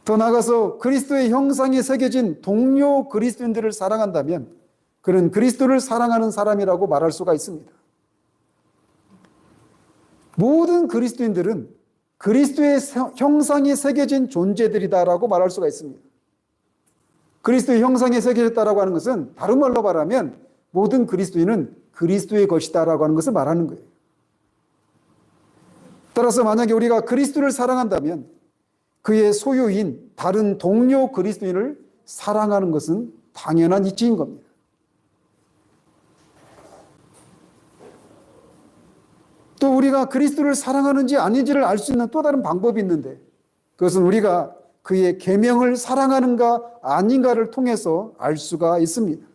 [SPEAKER 1] 더 나아가서 그리스도의 형상이 새겨진 동료 그리스도인들을 사랑한다면 그는 그리스도를 사랑하는 사람이라고 말할 수가 있습니다. 모든 그리스도인들은 그리스도의 형상이 새겨진 존재들이다라고 말할 수가 있습니다. 그리스도의 형상이 새겨졌다라고 하는 것은 다른 말로 말하면 모든 그리스도인은 그리스도의 것이다라고 하는 것을 말하는 거예요. 따라서 만약에 우리가 그리스도를 사랑한다면 그의 소유인 다른 동료 그리스도인을 사랑하는 것은 당연한 이치인 겁니다. 또 우리가 그리스도를 사랑하는지 아닌지를 알 수 있는 또 다른 방법이 있는데 그것은 우리가 그의 계명을 사랑하는가 아닌가를 통해서 알 수가 있습니다.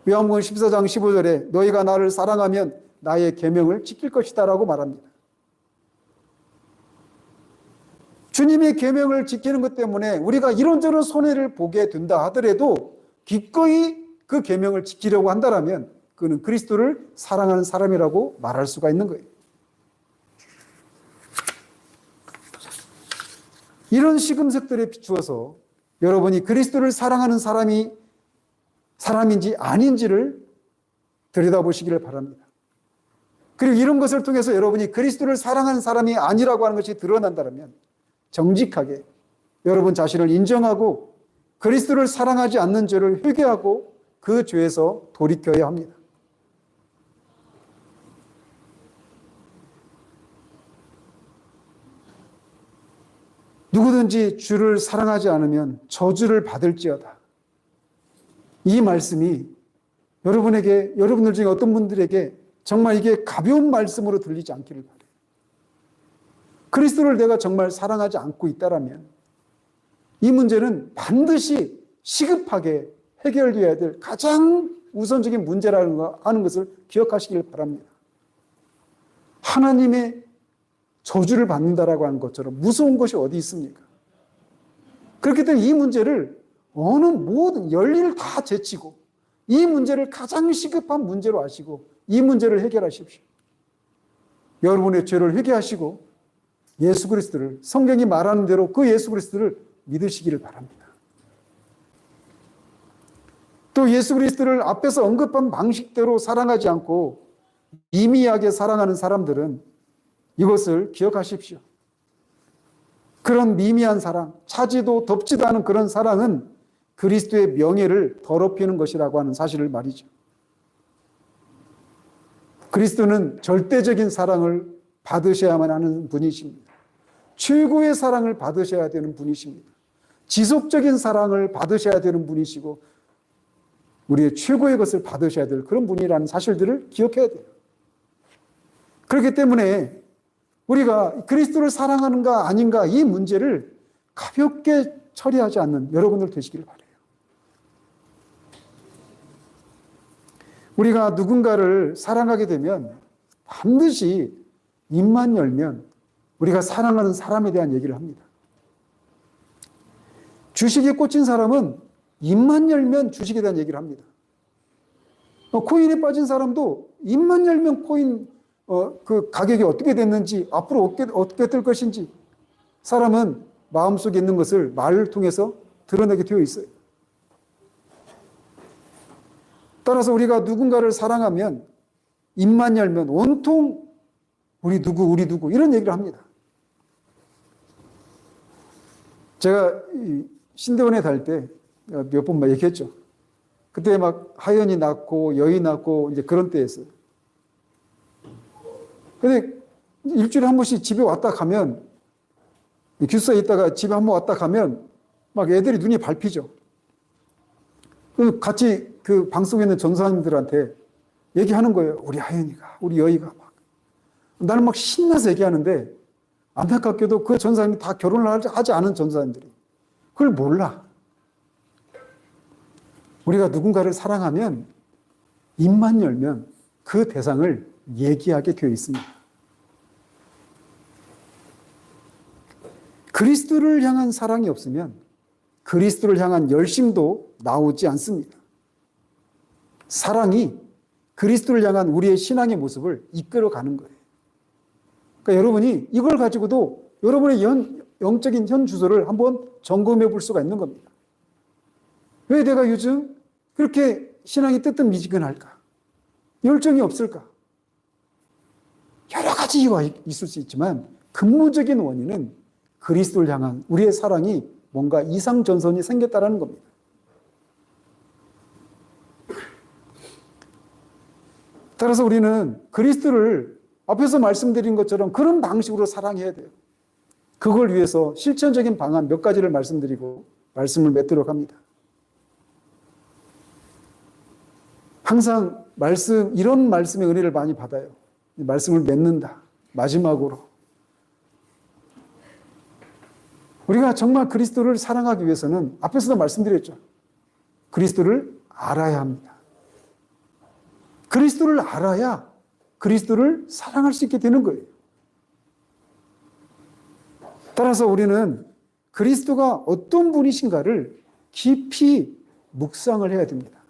[SPEAKER 1] 요한복음 14장 15절에 너희가 나를 사랑하면 나의 계명을 지킬 것이다 라고 말합니다. 주님의 계명을 지키는 것 때문에 우리가 이런저런 손해를 보게 된다 하더라도 기꺼이 그 계명을 지키려고 한다면 그는 그리스도를 사랑하는 사람이라고 말할 수가 있는 거예요. 이런 시금석들에 비추어서 여러분이 그리스도를 사랑하는 사람인지 아닌지를 들여다보시기를 바랍니다. 그리고 이런 것을 통해서 여러분이 그리스도를 사랑하는 사람이 아니라고 하는 것이 드러난다면 정직하게 여러분 자신을 인정하고 그리스도를 사랑하지 않는 죄를 회개하고 그 죄에서 돌이켜야 합니다. 누구든지 주를 사랑하지 않으면 저주를 받을지어다. 이 말씀이 여러분들 중에 어떤 분들에게 정말 이게 가벼운 말씀으로 들리지 않기를 바라요. 그리스도를 내가 정말 사랑하지 않고 있다라면 이 문제는 반드시 시급하게 해결되어야 될 가장 우선적인 문제라는 하는 것을 기억하시길 바랍니다. 하나님의 저주를 받는다라고 하는 것처럼 무서운 것이 어디 있습니까? 그렇기 때문에 이 문제를 모든 열리를 다 제치고 이 문제를 가장 시급한 문제로 아시고 이 문제를 해결하십시오. 여러분의 죄를 회개하시고 예수 그리스도를 성경이 말하는 대로 그 예수 그리스도를 믿으시기를 바랍니다. 또 예수 그리스도를 앞에서 언급한 방식대로 사랑하지 않고 미미하게 사랑하는 사람들은 이것을 기억하십시오. 그런 미미한 사랑, 차지도 덥지도 않은 그런 사랑은 그리스도의 명예를 더럽히는 것이라고 하는 사실을 말이죠. 그리스도는 절대적인 사랑을 받으셔야만 하는 분이십니다. 최고의 사랑을 받으셔야 되는 분이십니다. 지속적인 사랑을 받으셔야 되는 분이시고 우리의 최고의 것을 받으셔야 될 그런 분이라는 사실들을 기억해야 돼요. 그렇기 때문에 우리가 그리스도를 사랑하는가 아닌가 이 문제를 가볍게 처리하지 않는 여러분들 되시길 바라요. 우리가 누군가를 사랑하게 되면 반드시 입만 열면 우리가 사랑하는 사람에 대한 얘기를 합니다. 주식에 꽂힌 사람은 입만 열면 주식에 대한 얘기를 합니다. 코인에 빠진 사람도 입만 열면 코인 그 가격이 어떻게 됐는지, 앞으로 어떻게 될 것인지, 사람은 마음속에 있는 것을 말을 통해서 드러내게 되어 있어요. 따라서 우리가 누군가를 사랑하면 입만 열면 온통 우리 누구 이런 얘기를 합니다. 제가 신대원에 달 때 몇 번 얘기했죠. 그때 막 하연이 낳고 여의 낳고 이제 그런 때였어요. 근데 일주일에 한 번씩 집에 왔다 가면, 기숙사에 있다가 집에 한 번 왔다 가면 막 애들이 눈이 밟히죠. 같이 그 방송에 있는 전사님들한테 얘기하는 거예요. 우리 하연이가, 우리 여의가 막. 나는 막 신나서 얘기하는데 안타깝게도 그 전사님이 다 결혼을 하지 않은 전사님들이 그걸 몰라. 우리가 누군가를 사랑하면 입만 열면 그 대상을 얘기하게 되어 있습니다. 그리스도를 향한 사랑이 없으면 그리스도를 향한 열심도 나오지 않습니다. 사랑이 그리스도를 향한 우리의 신앙의 모습을 이끌어가는 거예요. 그러니까 여러분이 이걸 가지고도 여러분의 영적인 현 주소를 한번 점검해 볼 수가 있는 겁니다. 왜 내가 요즘 그렇게 신앙이 뜨뜻미지근할까? 열정이 없을까? 여러 가지 이유가 있을 수 있지만 근본적인 원인은 그리스도를 향한 우리의 사랑이 뭔가 이상전선이 생겼다는 겁니다. 따라서 우리는 그리스도를 앞에서 말씀드린 것처럼 그런 방식으로 사랑해야 돼요. 그걸 위해서 실천적인 방안 몇 가지를 말씀드리고 말씀을 맺도록 합니다. 항상 이런 말씀의 은혜를 많이 받아요. 말씀을 맺는다. 마지막으로. 우리가 정말 그리스도를 사랑하기 위해서는 앞에서도 말씀드렸죠. 그리스도를 알아야 합니다. 그리스도를 알아야 그리스도를 사랑할 수 있게 되는 거예요. 따라서 우리는 그리스도가 어떤 분이신가를 깊이 묵상을 해야 됩니다.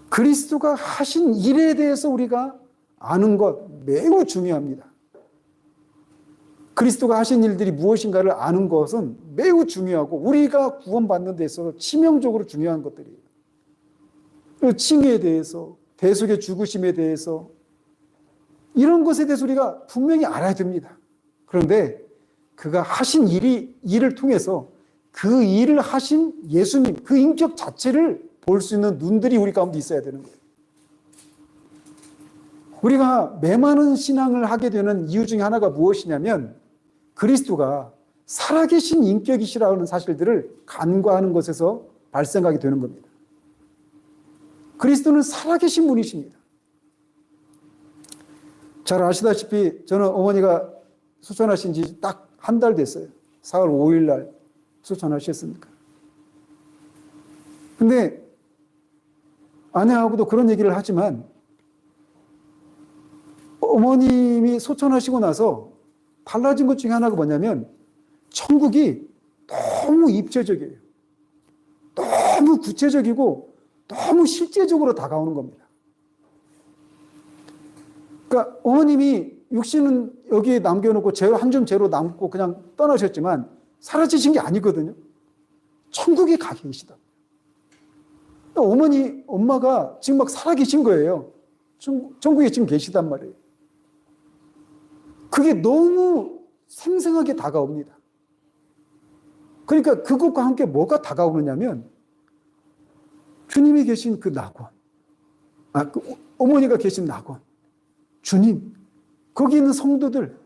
[SPEAKER 1] 그리스도가 하신 일에 대해서 우리가 아는 것 매우 중요합니다. 그리스도가 하신 일들이 무엇인가를 아는 것은 매우 중요하고 우리가 구원받는 데 있어서 치명적으로 중요한 것들이에요. 칭의에 대해서, 대속의 죽으심에 대해서 이런 것에 대해서 우리가 분명히 알아야 됩니다. 그런데 그가 하신 일을 통해서 그 일을 하신 예수님, 그 인격 자체를 볼 수 있는 눈들이 우리 가운데 있어야 되는 거예요. 우리가 메마른 신앙을 하게 되는 이유 중에 하나가 무엇이냐면 그리스도가 살아계신 인격이시라는 사실들을 간과하는 것에서 발생하게 되는 겁니다. 그리스도는 살아계신 분이십니다. 잘 아시다시피 저는 어머니가 소천하신 지 딱 한 달 됐어요. 4월 5일 날 소천하셨으니까. 근데 아내하고도 그런 얘기를 하지만 어머님이 소천하시고 나서 달라진 것 중에 하나가 뭐냐면 천국이 너무 입체적이에요. 너무 구체적이고 너무 실제적으로 다가오는 겁니다. 그러니까 어머님이 육신은 여기에 남겨놓고 한 줌 재로 남고 그냥 떠나셨지만 사라지신 게 아니거든요. 천국에 가 계시다. 엄마가 지금 막 살아계신 거예요. 천국에 지금 계시단 말이에요. 그게 너무 생생하게 다가옵니다. 그러니까 그것과 함께 뭐가 다가오느냐면 주님이 계신 그 낙원, 어머니가 계신 낙원, 주님, 거기 있는 성도들,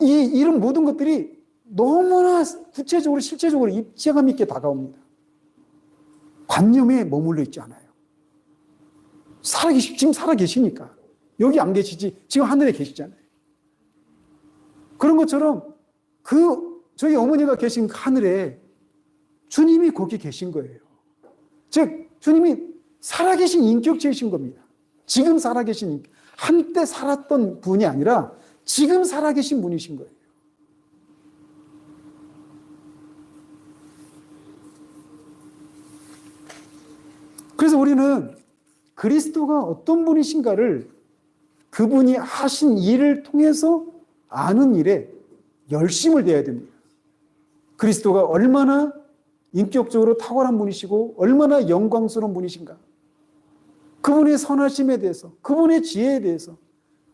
[SPEAKER 1] 이런 모든 것들이 너무나 구체적으로 실제적으로 입체감 있게 다가옵니다. 관념에 머물러 있지 않아요. 지금 살아계시니까. 여기 안 계시지, 지금 하늘에 계시잖아요. 그런 것처럼 저희 어머니가 계신 하늘에 주님이 거기 계신 거예요. 즉, 주님이 살아계신 인격체이신 겁니다. 지금 살아계신, 한때 살았던 분이 아니라 지금 살아계신 분이신 거예요. 그래서 우리는 그리스도가 어떤 분이신가를 그분이 하신 일을 통해서 아는 일에 열심을 내야 됩니다. 그리스도가 얼마나 인격적으로 탁월한 분이시고 얼마나 영광스러운 분이신가. 그분의 선하심에 대해서, 그분의 지혜에 대해서,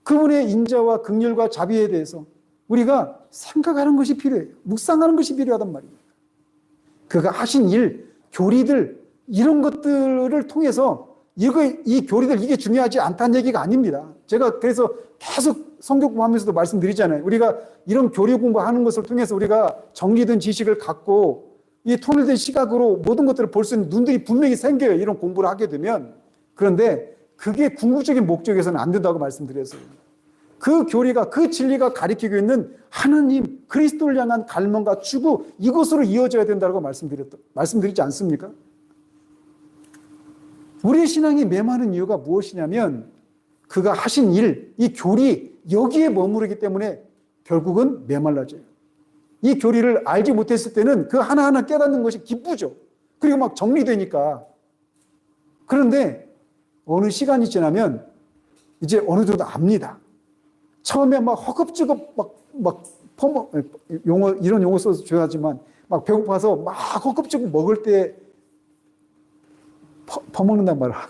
[SPEAKER 1] 그분의 인자와 긍휼과 자비에 대해서 우리가 생각하는 것이 필요해요. 묵상하는 것이 필요하단 말입니다. 그가 하신 일, 교리들 이런 것들을 통해서 이 교리들 이게 중요하지 않다는 얘기가 아닙니다. 제가 그래서 계속 성경 공부하면서도 말씀드리잖아요. 우리가 이런 교리 공부하는 것을 통해서 우리가 정리된 지식을 갖고 이 통일된 시각으로 모든 것들을 볼 수 있는 눈들이 분명히 생겨요. 이런 공부를 하게 되면. 그런데 그게 궁극적인 목적에서는 안 된다고 말씀드렸어요. 그 교리가, 그 진리가 가리키고 있는 하나님, 그리스도를 향한 갈망과 추구, 이것으로 이어져야 된다고 말씀드리지 않습니까? 우리의 신앙이 메마른 이유가 무엇이냐면 그가 하신 일, 이 교리, 여기에 머무르기 때문에 결국은 메말라져요. 이 교리를 알지 못했을 때는 그 하나하나 깨닫는 것이 기쁘죠. 그리고 막 정리되니까. 그런데 어느 시간이 지나면 이제 어느 정도 압니다. 처음에 막 허겁지겁 이런 용어 써서 죄송하지만 막 배고파서 막 허겁지겁 먹을 때 퍼먹는단 말이야.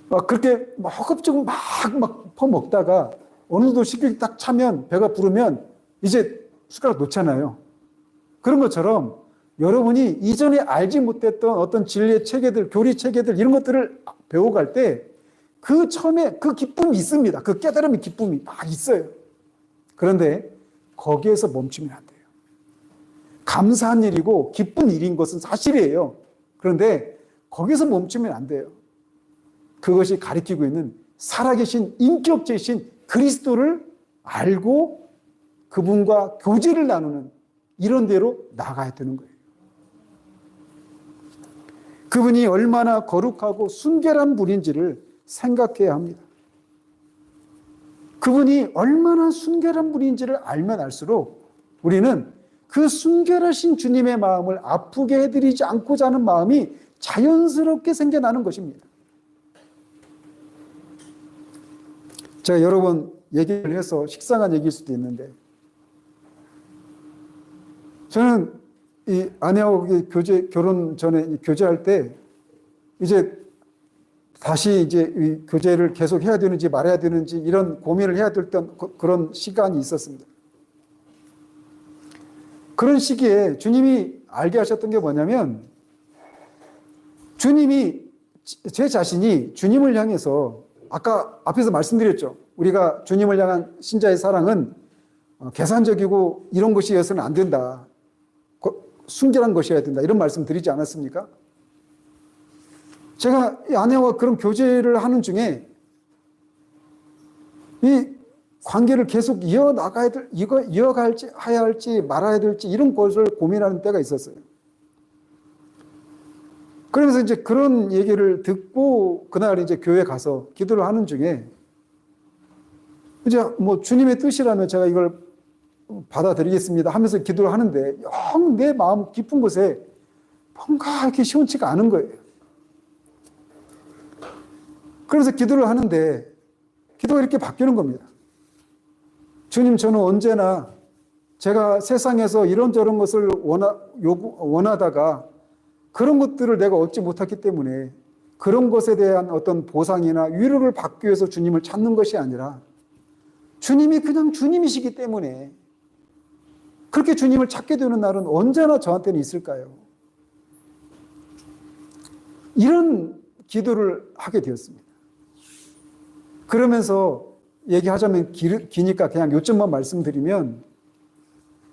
[SPEAKER 1] 막 그렇게 막 허겁지겁 막 퍼먹다가 어느 정도 식욕이 딱 차면 배가 부르면 이제 숟가락 놓잖아요. 그런 것처럼 여러분이 이전에 알지 못했던 어떤 진리의 체계들, 교리 체계들 이런 것들을 배워갈 때 그 처음에 그 기쁨이 있습니다. 그 깨달음의 기쁨이 막 있어요. 그런데 거기에서 멈추면 안 돼요. 감사한 일이고 기쁜 일인 것은 사실이에요. 그런데 거기서 멈추면 안 돼요. 그것이 가리키고 있는 살아계신 인격체이신 그리스도를 알고 그분과 교제를 나누는 이런 데로 나가야 되는 거예요. 그분이 얼마나 거룩하고 순결한 분인지를 생각해야 합니다. 그분이 얼마나 순결한 분인지를 알면 알수록 우리는 그 순결하신 주님의 마음을 아프게 해드리지 않고자 하는 마음이 자연스럽게 생겨나는 것입니다. 제가 여러 번 얘기를 해서 식상한 얘기일 수도 있는데 저는 이 아내하고 결혼 전에 교제할 때 이제 다시 이제 이 교제를 계속 해야 되는지 말아야 되는지 이런 고민을 해야 될 그런 시간이 있었습니다. 그런 시기에 주님이 알게 하셨던 게 뭐냐면 주님이 제 자신이 주님을 향해서 아까 앞에서 말씀드렸죠. 우리가 주님을 향한 신자의 사랑은 계산적이고 이런 것이어서는 안 된다. 순결한 것이어야 된다. 이런 말씀 드리지 않았습니까? 제가 이 아내와 그런 교제를 하는 중에 이 관계를 계속 이어가야 할지 말아야 될지 이런 것을 고민하는 때가 있었어요. 그러면서 이제 그런 얘기를 듣고 그날 이제 교회 가서 기도를 하는 중에 이제 뭐 주님의 뜻이라면 제가 이걸 받아들이겠습니다 하면서 기도를 하는데 영 내 마음 깊은 곳에 뭔가 이렇게 시원치가 않은 거예요. 그래서 기도를 하는데 기도가 이렇게 바뀌는 겁니다. 주님, 저는 언제나 제가 세상에서 이런저런 것을 원하다가 그런 것들을 내가 얻지 못했기 때문에 그런 것에 대한 어떤 보상이나 위로를 받기 위해서 주님을 찾는 것이 아니라 주님이 그냥 주님이시기 때문에 그렇게 주님을 찾게 되는 날은 언제나 저한테는 있을까요? 이런 기도를 하게 되었습니다. 그러면서 얘기하자면 기니까 그냥 요점만 말씀드리면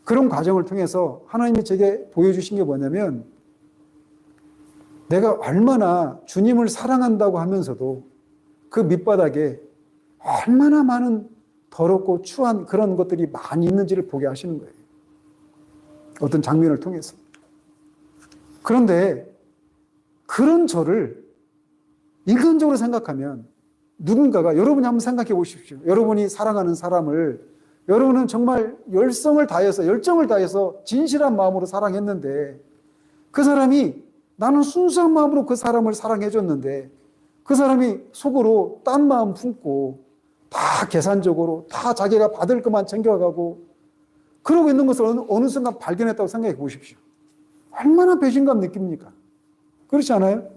[SPEAKER 1] 그런 과정을 통해서 하나님이 제게 보여주신 게 뭐냐면 내가 얼마나 주님을 사랑한다고 하면서도 그 밑바닥에 얼마나 많은 더럽고 추한 그런 것들이 많이 있는지를 보게 하시는 거예요. 어떤 장면을 통해서. 그런데 그 그런 저를 인간적으로 생각하면 누군가가, 여러분이 한번 생각해 보십시오. 여러분이 사랑하는 사람을 여러분은 정말 열성을 다해서, 열정을 다해서 진실한 마음으로 사랑했는데, 그 사람이, 나는 순수한 마음으로 그 사람을 사랑해 줬는데 그 사람이 속으로 딴 마음 품고 다 계산적으로 다 자기가 받을 것만 챙겨가고 그러고 있는 것을 어느 순간 발견했다고 생각해 보십시오. 얼마나 배신감 느낍니까? 그렇지 않아요?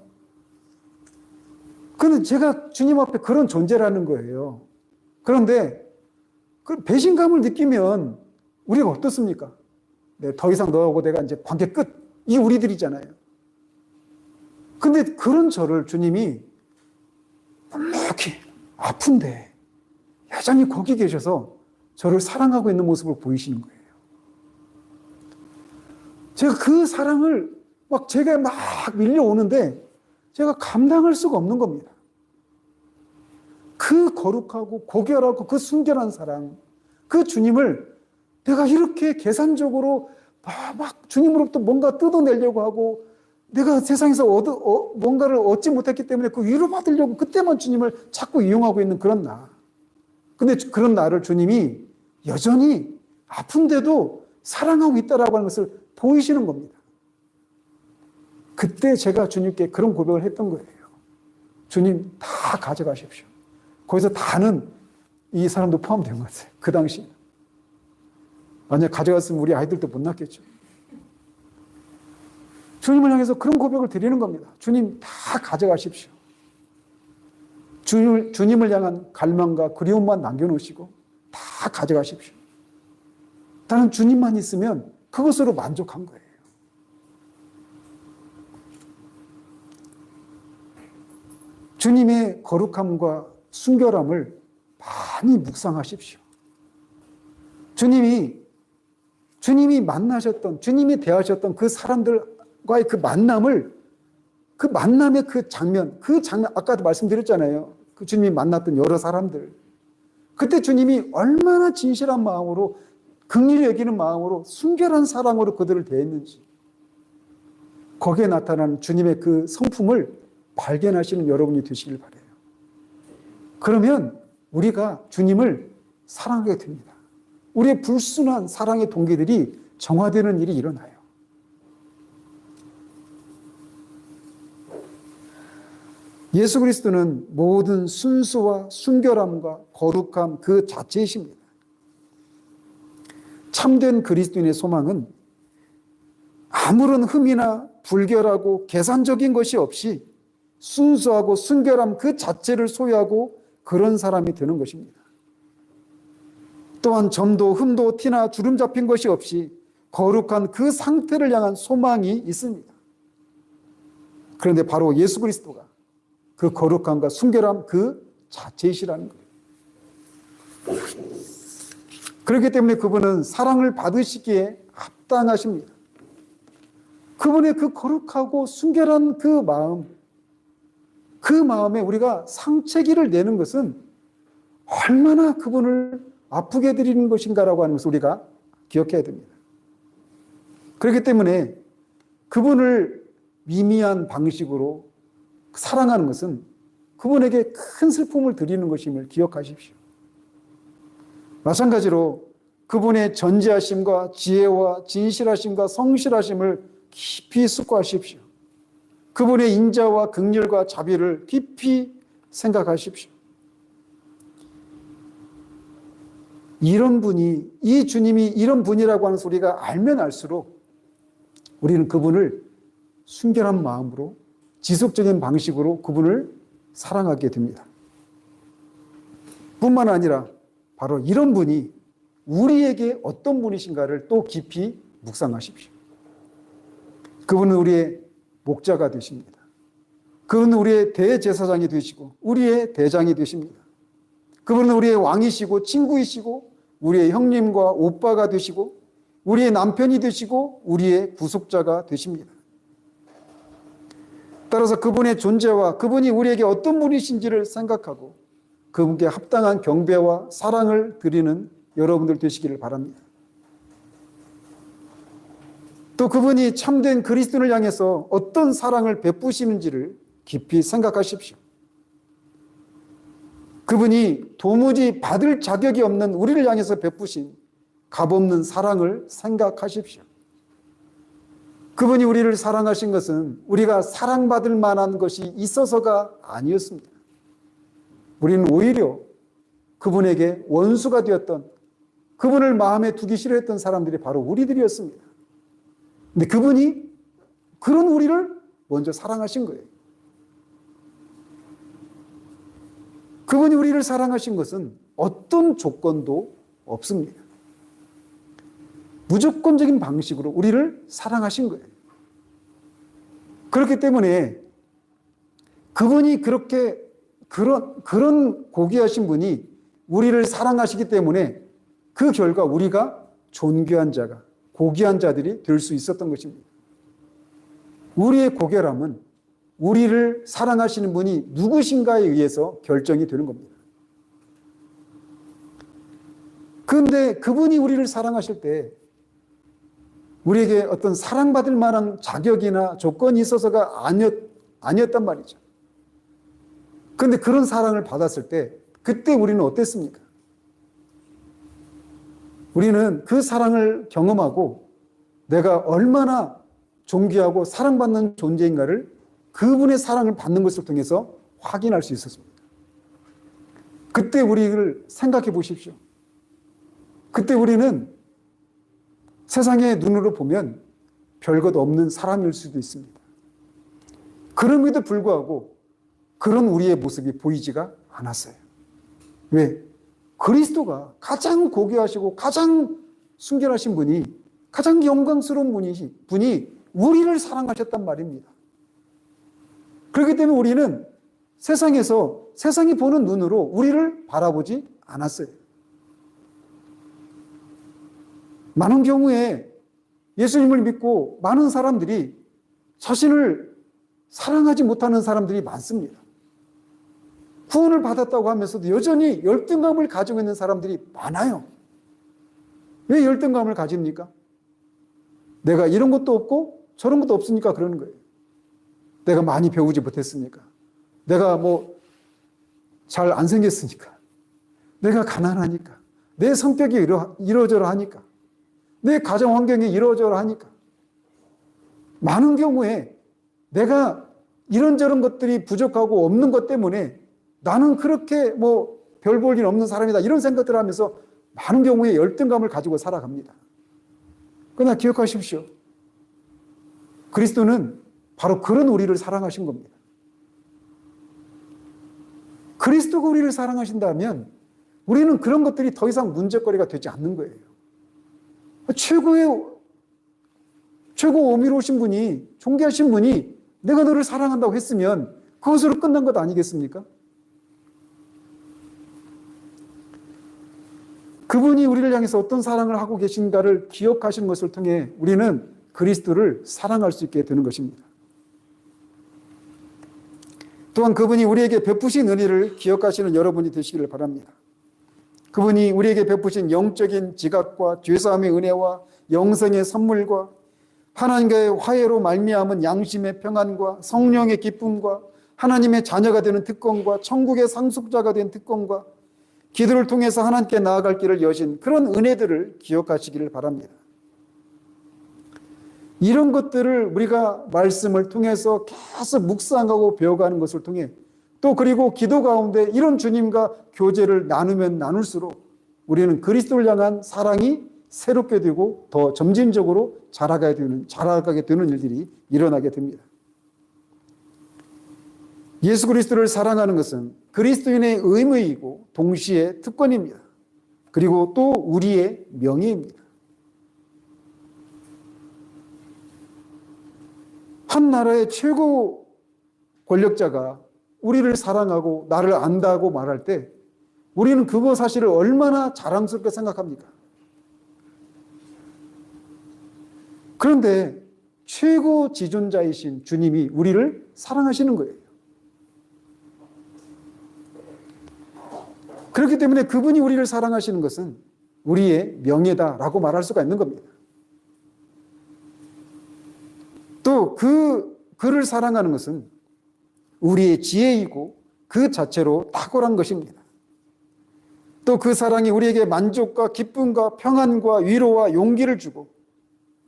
[SPEAKER 1] 근데 제가 주님 앞에 그런 존재라는 거예요. 그런데 그 배신감을 느끼면 우리가 어떻습니까? 네, 더 이상 너하고 내가 이제 관계 끝. 이 우리들이잖아요. 근데 그런 저를 주님이 이렇게 아픈데 여전히 거기 계셔서 저를 사랑하고 있는 모습을 보이시는 거예요. 제가 그 사랑을 제가 막 밀려오는데 제가 감당할 수가 없는 겁니다. 그 거룩하고 고결하고 그 순결한 사랑, 그 주님을 내가 이렇게 계산적으로 막 주님으로부터 뭔가 뜯어내려고 하고 내가 세상에서 뭔가를 얻지 못했기 때문에 그 위로받으려고 그때만 주님을 자꾸 이용하고 있는 그런 나. 근데 그런 나를 주님이 여전히 아픈데도 사랑하고 있다라고 하는 것을 보이시는 겁니다. 그때 제가 주님께 그런 고백을 했던 거예요. 주님 다 가져가십시오. 거기서 다는 이 사람도 포함된 것 같아요. 그 당시. 만약 가져갔으면 우리 아이들도 못 낳겠죠. 주님을 향해서 그런 고백을 드리는 겁니다. 주님 다 가져가십시오. 주님을 향한 갈망과 그리움만 남겨놓으시고 다 가져가십시오. 나는 주님만 있으면 그것으로 만족한 거예요. 주님의 거룩함과 순결함을 많이 묵상하십시오. 주님이 만나셨던, 주님이 대하셨던 그 사람들과의 그 만남을, 그 만남의 그 장면, 아까도 말씀드렸잖아요. 그 주님이 만났던 여러 사람들. 그때 주님이 얼마나 진실한 마음으로, 긍휼히 여기는 마음으로, 순결한 사랑으로 그들을 대했는지. 거기에 나타나는 주님의 그 성품을 발견하시는 여러분이 되시길 바라요. 그러면 우리가 주님을 사랑하게 됩니다. 우리의 불순한 사랑의 동기들이 정화되는 일이 일어나요. 예수 그리스도는 모든 순수와 순결함과 거룩함 그 자체이십니다. 참된 그리스도인의 소망은 아무런 흠이나 불결하고 계산적인 것이 없이 순수하고 순결함 그 자체를 소유하고 그런 사람이 되는 것입니다. 또한 점도 흠도 티나 주름 잡힌 것이 없이 거룩한 그 상태를 향한 소망이 있습니다. 그런데 바로 예수 그리스도가 그 거룩함과 순결함 그 자체이시라는 거예요. 그렇기 때문에 그분은 사랑을 받으시기에 합당하십니다. 그분의 그 거룩하고 순결한 그 마음, 그 마음에 우리가 상체기를 내는 것은 얼마나 그분을 아프게 드리는 것인가라고 하는 것을 우리가 기억해야 됩니다. 그렇기 때문에 그분을 미미한 방식으로 사랑하는 것은 그분에게 큰 슬픔을 드리는 것임을 기억하십시오. 마찬가지로 그분의 전지하심과 지혜와 진실하심과 성실하심을 깊이 숙고하십시오. 그분의 인자와 긍휼과 자비를 깊이 생각하십시오. 이런 분이, 이 주님이 이런 분이라고 하는 소리가 알면 알수록 우리는 그분을 순결한 마음으로 지속적인 방식으로 그분을 사랑하게 됩니다. 뿐만 아니라 바로 이런 분이 우리에게 어떤 분이신가를 또 깊이 묵상하십시오. 그분은 우리의 목자가 되십니다. 그분은 우리의 대제사장이 되시고 우리의 대장이 되십니다. 그분은 우리의 왕이시고 친구이시고 우리의 형님과 오빠가 되시고 우리의 남편이 되시고 우리의 구속자가 되십니다. 따라서 그분의 존재와 그분이 우리에게 어떤 분이신지를 생각하고 그분께 합당한 경배와 사랑을 드리는 여러분들 되시기를 바랍니다. 또 그분이 참된 그리스도를 향해서 어떤 사랑을 베푸시는지를 깊이 생각하십시오. 그분이 도무지 받을 자격이 없는 우리를 향해서 베푸신 값없는 사랑을 생각하십시오. 그분이 우리를 사랑하신 것은 우리가 사랑받을 만한 것이 있어서가 아니었습니다. 우리는 오히려 그분에게 원수가 되었던, 그분을 마음에 두기 싫어했던 사람들이 바로 우리들이었습니다. 근데 그분이 그런 우리를 먼저 사랑하신 거예요. 그분이 우리를 사랑하신 것은 어떤 조건도 없습니다. 무조건적인 방식으로 우리를 사랑하신 거예요. 그렇기 때문에 그분이 그런 고귀하신 분이 우리를 사랑하시기 때문에 그 결과 우리가 존귀한 자가, 고귀한 자들이 될 수 있었던 것입니다. 우리의 고결함은 우리를 사랑하시는 분이 누구신가에 의해서 결정이 되는 겁니다. 그런데 그분이 우리를 사랑하실 때 우리에게 어떤 사랑받을 만한 자격이나 조건이 있어서가 아니었단 말이죠. 그런데 그런 사랑을 받았을 때 그때 우리는 어땠습니까? 우리는 그 사랑을 경험하고 내가 얼마나 존귀하고 사랑받는 존재인가를 그분의 사랑을 받는 것을 통해서 확인할 수 있었습니다. 그때 우리를 생각해 보십시오. 그때 우리는 세상의 눈으로 보면 별것 없는 사람일 수도 있습니다. 그럼에도 불구하고 그런 우리의 모습이 보이지가 않았어요. 왜? 그리스도가 가장 고귀하시고 가장 순결하신 분이, 가장 영광스러운 분이 우리를 사랑하셨단 말입니다. 그렇기 때문에 우리는 세상에서 세상이 보는 눈으로 우리를 바라보지 않았어요. 많은 경우에 예수님을 믿고 많은 사람들이 자신을 사랑하지 못하는 사람들이 많습니다. 구원을 받았다고 하면서도 여전히 열등감을 가지고 있는 사람들이 많아요. 왜 열등감을 가집니까? 내가 이런 것도 없고 저런 것도 없으니까 그러는 거예요. 내가 많이 배우지 못했으니까. 내가 잘 안 생겼으니까. 내가 가난하니까. 내 성격이 이러저러하니까. 내 가정 환경이 이러저러하니까. 많은 경우에 내가 이런저런 것들이 부족하고 없는 것 때문에 나는 그렇게 별 볼 일 없는 사람이다 이런 생각들을 하면서 많은 경우에 열등감을 가지고 살아갑니다. 그러나 기억하십시오. 그리스도는 바로 그런 우리를 사랑하신 겁니다. 그리스도가 우리를 사랑하신다면 우리는 그런 것들이 더 이상 문제거리가 되지 않는 거예요. 최고 어미로우신 분이, 존귀하신 분이 내가 너를 사랑한다고 했으면 그것으로 끝난 것 아니겠습니까? 그분이 우리를 향해서 어떤 사랑을 하고 계신가를 기억하시는 것을 통해 우리는 그리스도를 사랑할 수 있게 되는 것입니다. 또한 그분이 우리에게 베푸신 은혜를 기억하시는 여러분이 되시기를 바랍니다. 그분이 우리에게 베푸신 영적인 지각과 죄사함의 은혜와 영생의 선물과 하나님과의 화해로 말미암은 양심의 평안과 성령의 기쁨과 하나님의 자녀가 되는 특권과 천국의 상속자가 된 특권과 기도를 통해서 하나님께 나아갈 길을 여신 그런 은혜들을 기억하시기를 바랍니다. 이런 것들을 우리가 말씀을 통해서 계속 묵상하고 배워가는 것을 통해 또 그리고 기도 가운데 이런 주님과 교제를 나누면 나눌수록 우리는 그리스도를 향한 사랑이 새롭게 되고 더 점진적으로 자라가게 되는 일들이 일어나게 됩니다. 예수 그리스도를 사랑하는 것은 그리스도인의 의무이고 동시에 특권입니다. 그리고 또 우리의 명예입니다. 한 나라의 최고 권력자가 우리를 사랑하고 나를 안다고 말할 때 우리는 그거 사실을 얼마나 자랑스럽게 생각합니까? 그런데 최고 지존자이신 주님이 우리를 사랑하시는 거예요. 그렇기 때문에 그분이 우리를 사랑하시는 것은 우리의 명예다라고 말할 수가 있는 겁니다. 또 그를 사랑하는 것은 우리의 지혜이고 그 자체로 탁월한 것입니다. 또 그 사랑이 우리에게 만족과 기쁨과 평안과 위로와 용기를 주고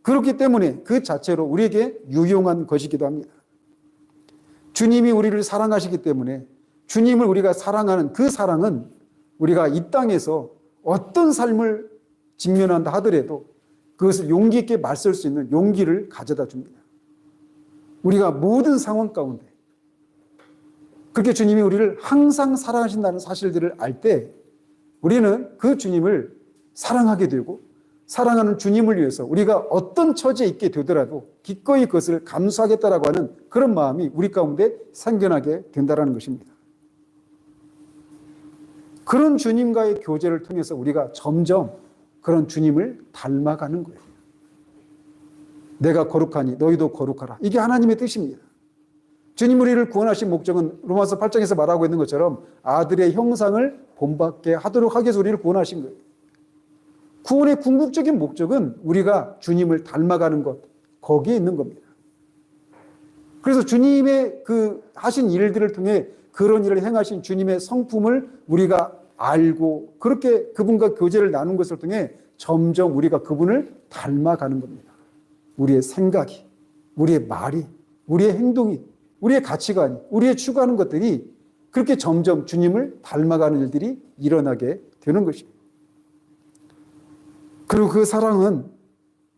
[SPEAKER 1] 그렇기 때문에 그 자체로 우리에게 유용한 것이기도 합니다. 주님이 우리를 사랑하시기 때문에 주님을 우리가 사랑하는 그 사랑은 우리가 이 땅에서 어떤 삶을 직면한다 하더라도 그것을 용기 있게 맞설 수 있는 용기를 가져다 줍니다. 우리가 모든 상황 가운데 그렇게 주님이 우리를 항상 사랑하신다는 사실들을 알 때 우리는 그 주님을 사랑하게 되고 사랑하는 주님을 위해서 우리가 어떤 처지에 있게 되더라도 기꺼이 그것을 감수하겠다라고 하는 그런 마음이 우리 가운데 생겨나게 된다는 것입니다. 그런 주님과의 교제를 통해서 우리가 점점 그런 주님을 닮아가는 거예요. 내가 거룩하니 너희도 거룩하라. 이게 하나님의 뜻입니다. 주님 우리를 구원하신 목적은 로마서 8장에서 말하고 있는 것처럼 아들의 형상을 본받게 하도록 하기 위해서 우리를 구원하신 거예요. 구원의 궁극적인 목적은 우리가 주님을 닮아가는 것, 거기에 있는 겁니다. 그래서 주님의 그 하신 일들을 통해 그런 일을 행하신 주님의 성품을 우리가 알고 그렇게 그분과 교제를 나눈 것을 통해 점점 우리가 그분을 닮아가는 겁니다. 우리의 생각이, 우리의 말이, 우리의 행동이, 우리의 가치관이, 우리의 추구하는 것들이 그렇게 점점 주님을 닮아가는 일들이 일어나게 되는 것입니다. 그리고 그 사랑은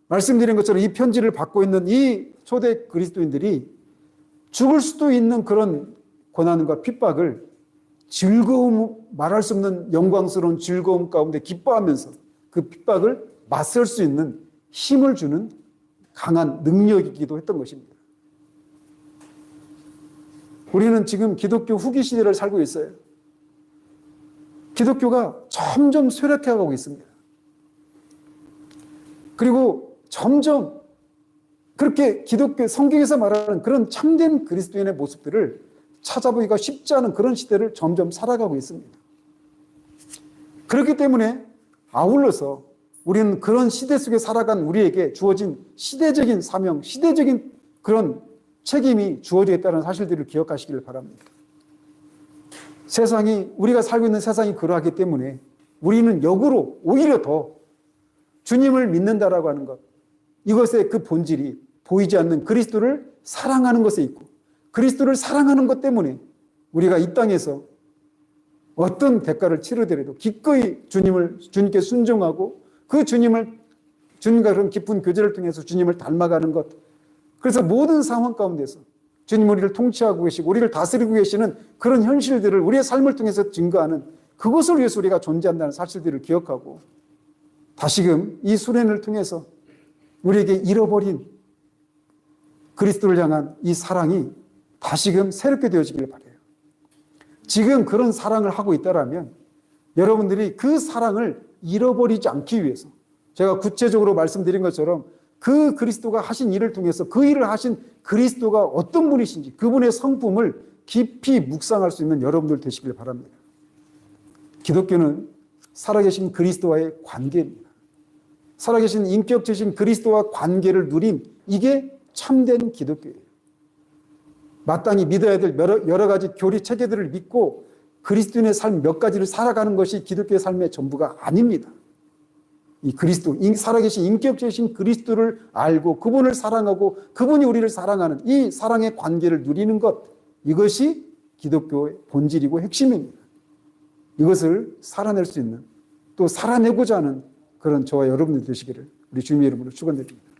[SPEAKER 1] 말씀드린 것처럼 이 편지를 받고 있는 이 초대 그리스도인들이 죽을 수도 있는 그런 고난과 핍박을 즐거움, 말할 수 없는 영광스러운 즐거움 가운데 기뻐하면서 그 핍박을 맞설 수 있는 힘을 주는 강한 능력이기도 했던 것입니다. 우리는 지금 기독교 후기 시대를 살고 있어요. 기독교가 점점 쇠락해가고 있습니다. 그리고 점점 그렇게 기독교 성경에서 말하는 그런 참된 그리스도인의 모습들을 찾아보기가 쉽지 않은 그런 시대를 점점 살아가고 있습니다. 그렇기 때문에 아울러서 우리는 그런 시대 속에 살아간 우리에게 주어진 시대적인 사명, 시대적인 그런 책임이 주어져 있다는 사실들을 기억하시기를 바랍니다. 세상이, 우리가 살고 있는 세상이 그러하기 때문에 우리는 역으로 오히려 더 주님을 믿는다라고 하는 것, 이것의 그 본질이 보이지 않는 그리스도를 사랑하는 것에 있고 그리스도를 사랑하는 것 때문에 우리가 이 땅에서 어떤 대가를 치르더라도 기꺼이 주님께 순종하고 그 주님과 그런 깊은 교제를 통해서 주님을 닮아가는 것. 그래서 모든 상황 가운데서 주님 우리를 통치하고 계시고 우리를 다스리고 계시는 그런 현실들을 우리의 삶을 통해서 증거하는 그것을 위해서 우리가 존재한다는 사실들을 기억하고 다시금 이 수련을 통해서 우리에게 잃어버린 그리스도를 향한 이 사랑이 다시금 새롭게 되어지길 바라요. 지금 그런 사랑을 하고 있다라면 여러분들이 그 사랑을 잃어버리지 않기 위해서 제가 구체적으로 말씀드린 것처럼 그 그리스도가 하신 일을 통해서 그 일을 하신 그리스도가 어떤 분이신지 그분의 성품을 깊이 묵상할 수 있는 여러분들 되시길 바랍니다. 기독교는 살아계신 그리스도와의 관계입니다. 살아계신 인격체신 그리스도와 관계를 누린 이게 참된 기독교예요. 마땅히 믿어야 될 여러 가지 교리 체계들을 믿고 그리스도인의 삶 몇 가지를 살아가는 것이 기독교의 삶의 전부가 아닙니다. 이 그리스도, 살아계신 인격체신 그리스도를 알고 그분을 사랑하고 그분이 우리를 사랑하는 이 사랑의 관계를 누리는 것, 이것이 기독교의 본질이고 핵심입니다. 이것을 살아낼 수 있는, 또 살아내고자 하는 그런 저와 여러분들 되시기를 우리 주님의 이름으로 축원드립니다.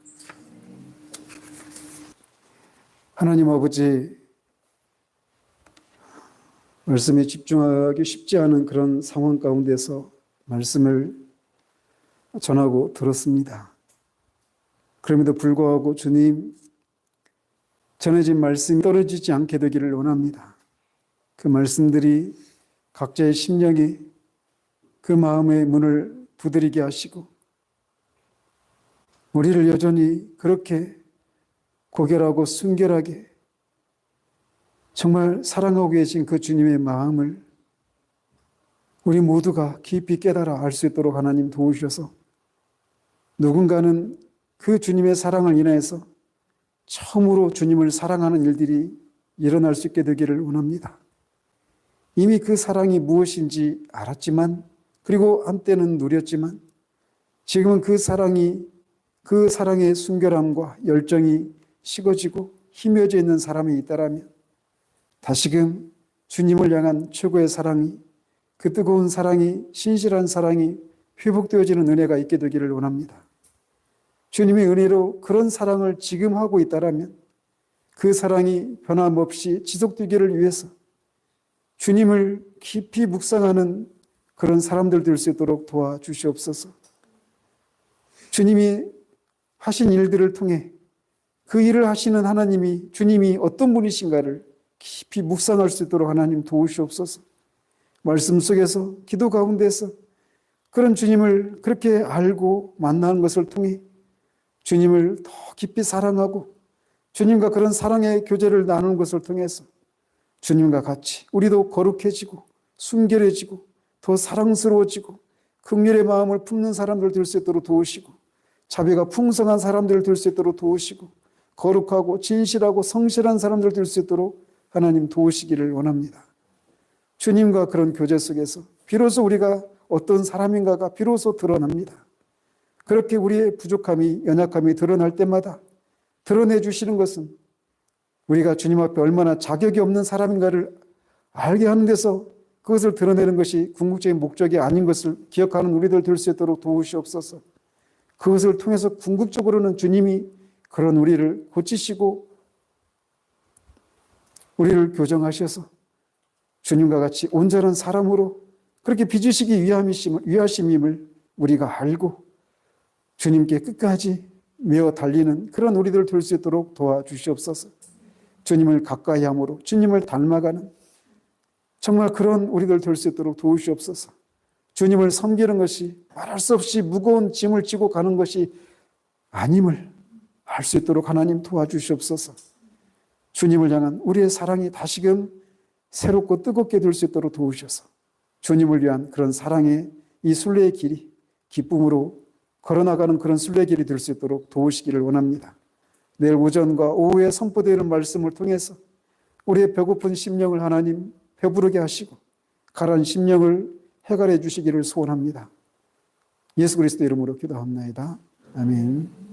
[SPEAKER 1] 하나님 아버지, 말씀에 집중하기 쉽지 않은 그런 상황 가운데서 말씀을 전하고 들었습니다. 그럼에도 불구하고 주님, 전해진 말씀이 떨어지지 않게 되기를 원합니다. 그 말씀들이 각자의 심령에 그 마음의 문을 두드리게 하시고 우리를 여전히 그렇게 고결하고 순결하게 정말 사랑하고 계신 그 주님의 마음을 우리 모두가 깊이 깨달아 알 수 있도록 하나님 도우셔서 누군가는 그 주님의 사랑을 인하여서 처음으로 주님을 사랑하는 일들이 일어날 수 있게 되기를 원합니다. 이미 그 사랑이 무엇인지 알았지만, 그리고 한때는 누렸지만, 지금은 그 사랑의 순결함과 열정이 식어지고 희미해져 있는 사람이 있다라면 다시금 주님을 향한 최고의 사랑이, 그 뜨거운 사랑이, 신실한 사랑이 회복되어지는 은혜가 있게 되기를 원합니다. 주님의 은혜로 그런 사랑을 지금 하고 있다라면 그 사랑이 변함없이 지속되기를 위해서 주님을 깊이 묵상하는 그런 사람들 될 수 있도록 도와주시옵소서. 주님이 하신 일들을 통해 그 일을 하시는 하나님이, 주님이 어떤 분이신가를 깊이 묵상할 수 있도록 하나님 도우시옵소서. 말씀 속에서, 기도 가운데서 그런 주님을 그렇게 알고 만나는 것을 통해 주님을 더 깊이 사랑하고 주님과 그런 사랑의 교제를 나누는 것을 통해서 주님과 같이 우리도 거룩해지고 순결해지고 더 사랑스러워지고 긍휼의 마음을 품는 사람들 될 수 있도록 도우시고, 자비가 풍성한 사람들 될 수 있도록 도우시고, 거룩하고 진실하고 성실한 사람들 될 수 있도록 하나님 도우시기를 원합니다. 주님과 그런 교제 속에서 비로소 우리가 어떤 사람인가가 비로소 드러납니다. 그렇게 우리의 부족함이, 연약함이 드러날 때마다 드러내 주시는 것은 우리가 주님 앞에 얼마나 자격이 없는 사람인가를 알게 하는 데서 그것을 드러내는 것이 궁극적인 목적이 아닌 것을 기억하는 우리들 될 수 있도록 도우시옵소서. 그것을 통해서 궁극적으로는 주님이 그런 우리를 고치시고 우리를 교정하셔서 주님과 같이 온전한 사람으로 그렇게 빚으시기 위하심임을 우리가 알고 주님께 끝까지 메어 달리는 그런 우리들 될 수 있도록 도와주시옵소서. 주님을 가까이 함으로 주님을 닮아가는 정말 그런 우리들 될 수 있도록 도우시옵소서. 주님을 섬기는 것이 말할 수 없이 무거운 짐을 지고 가는 것이 아님을 알 수 있도록 하나님 도와주시옵소서. 주님을 향한 우리의 사랑이 다시금 새롭고 뜨겁게 될 수 있도록 도우셔서 주님을 위한 그런 사랑의 이 순례의 길이 기쁨으로 걸어나가는 그런 순례의 길이 될 수 있도록 도우시기를 원합니다. 내일 오전과 오후에 선포되는 말씀을 통해서 우리의 배고픈 심령을 하나님 배부르게 하시고 가라앉은 심령을 해결해 주시기를 소원합니다. 예수 그리스도 이름으로 기도합니다. 아멘.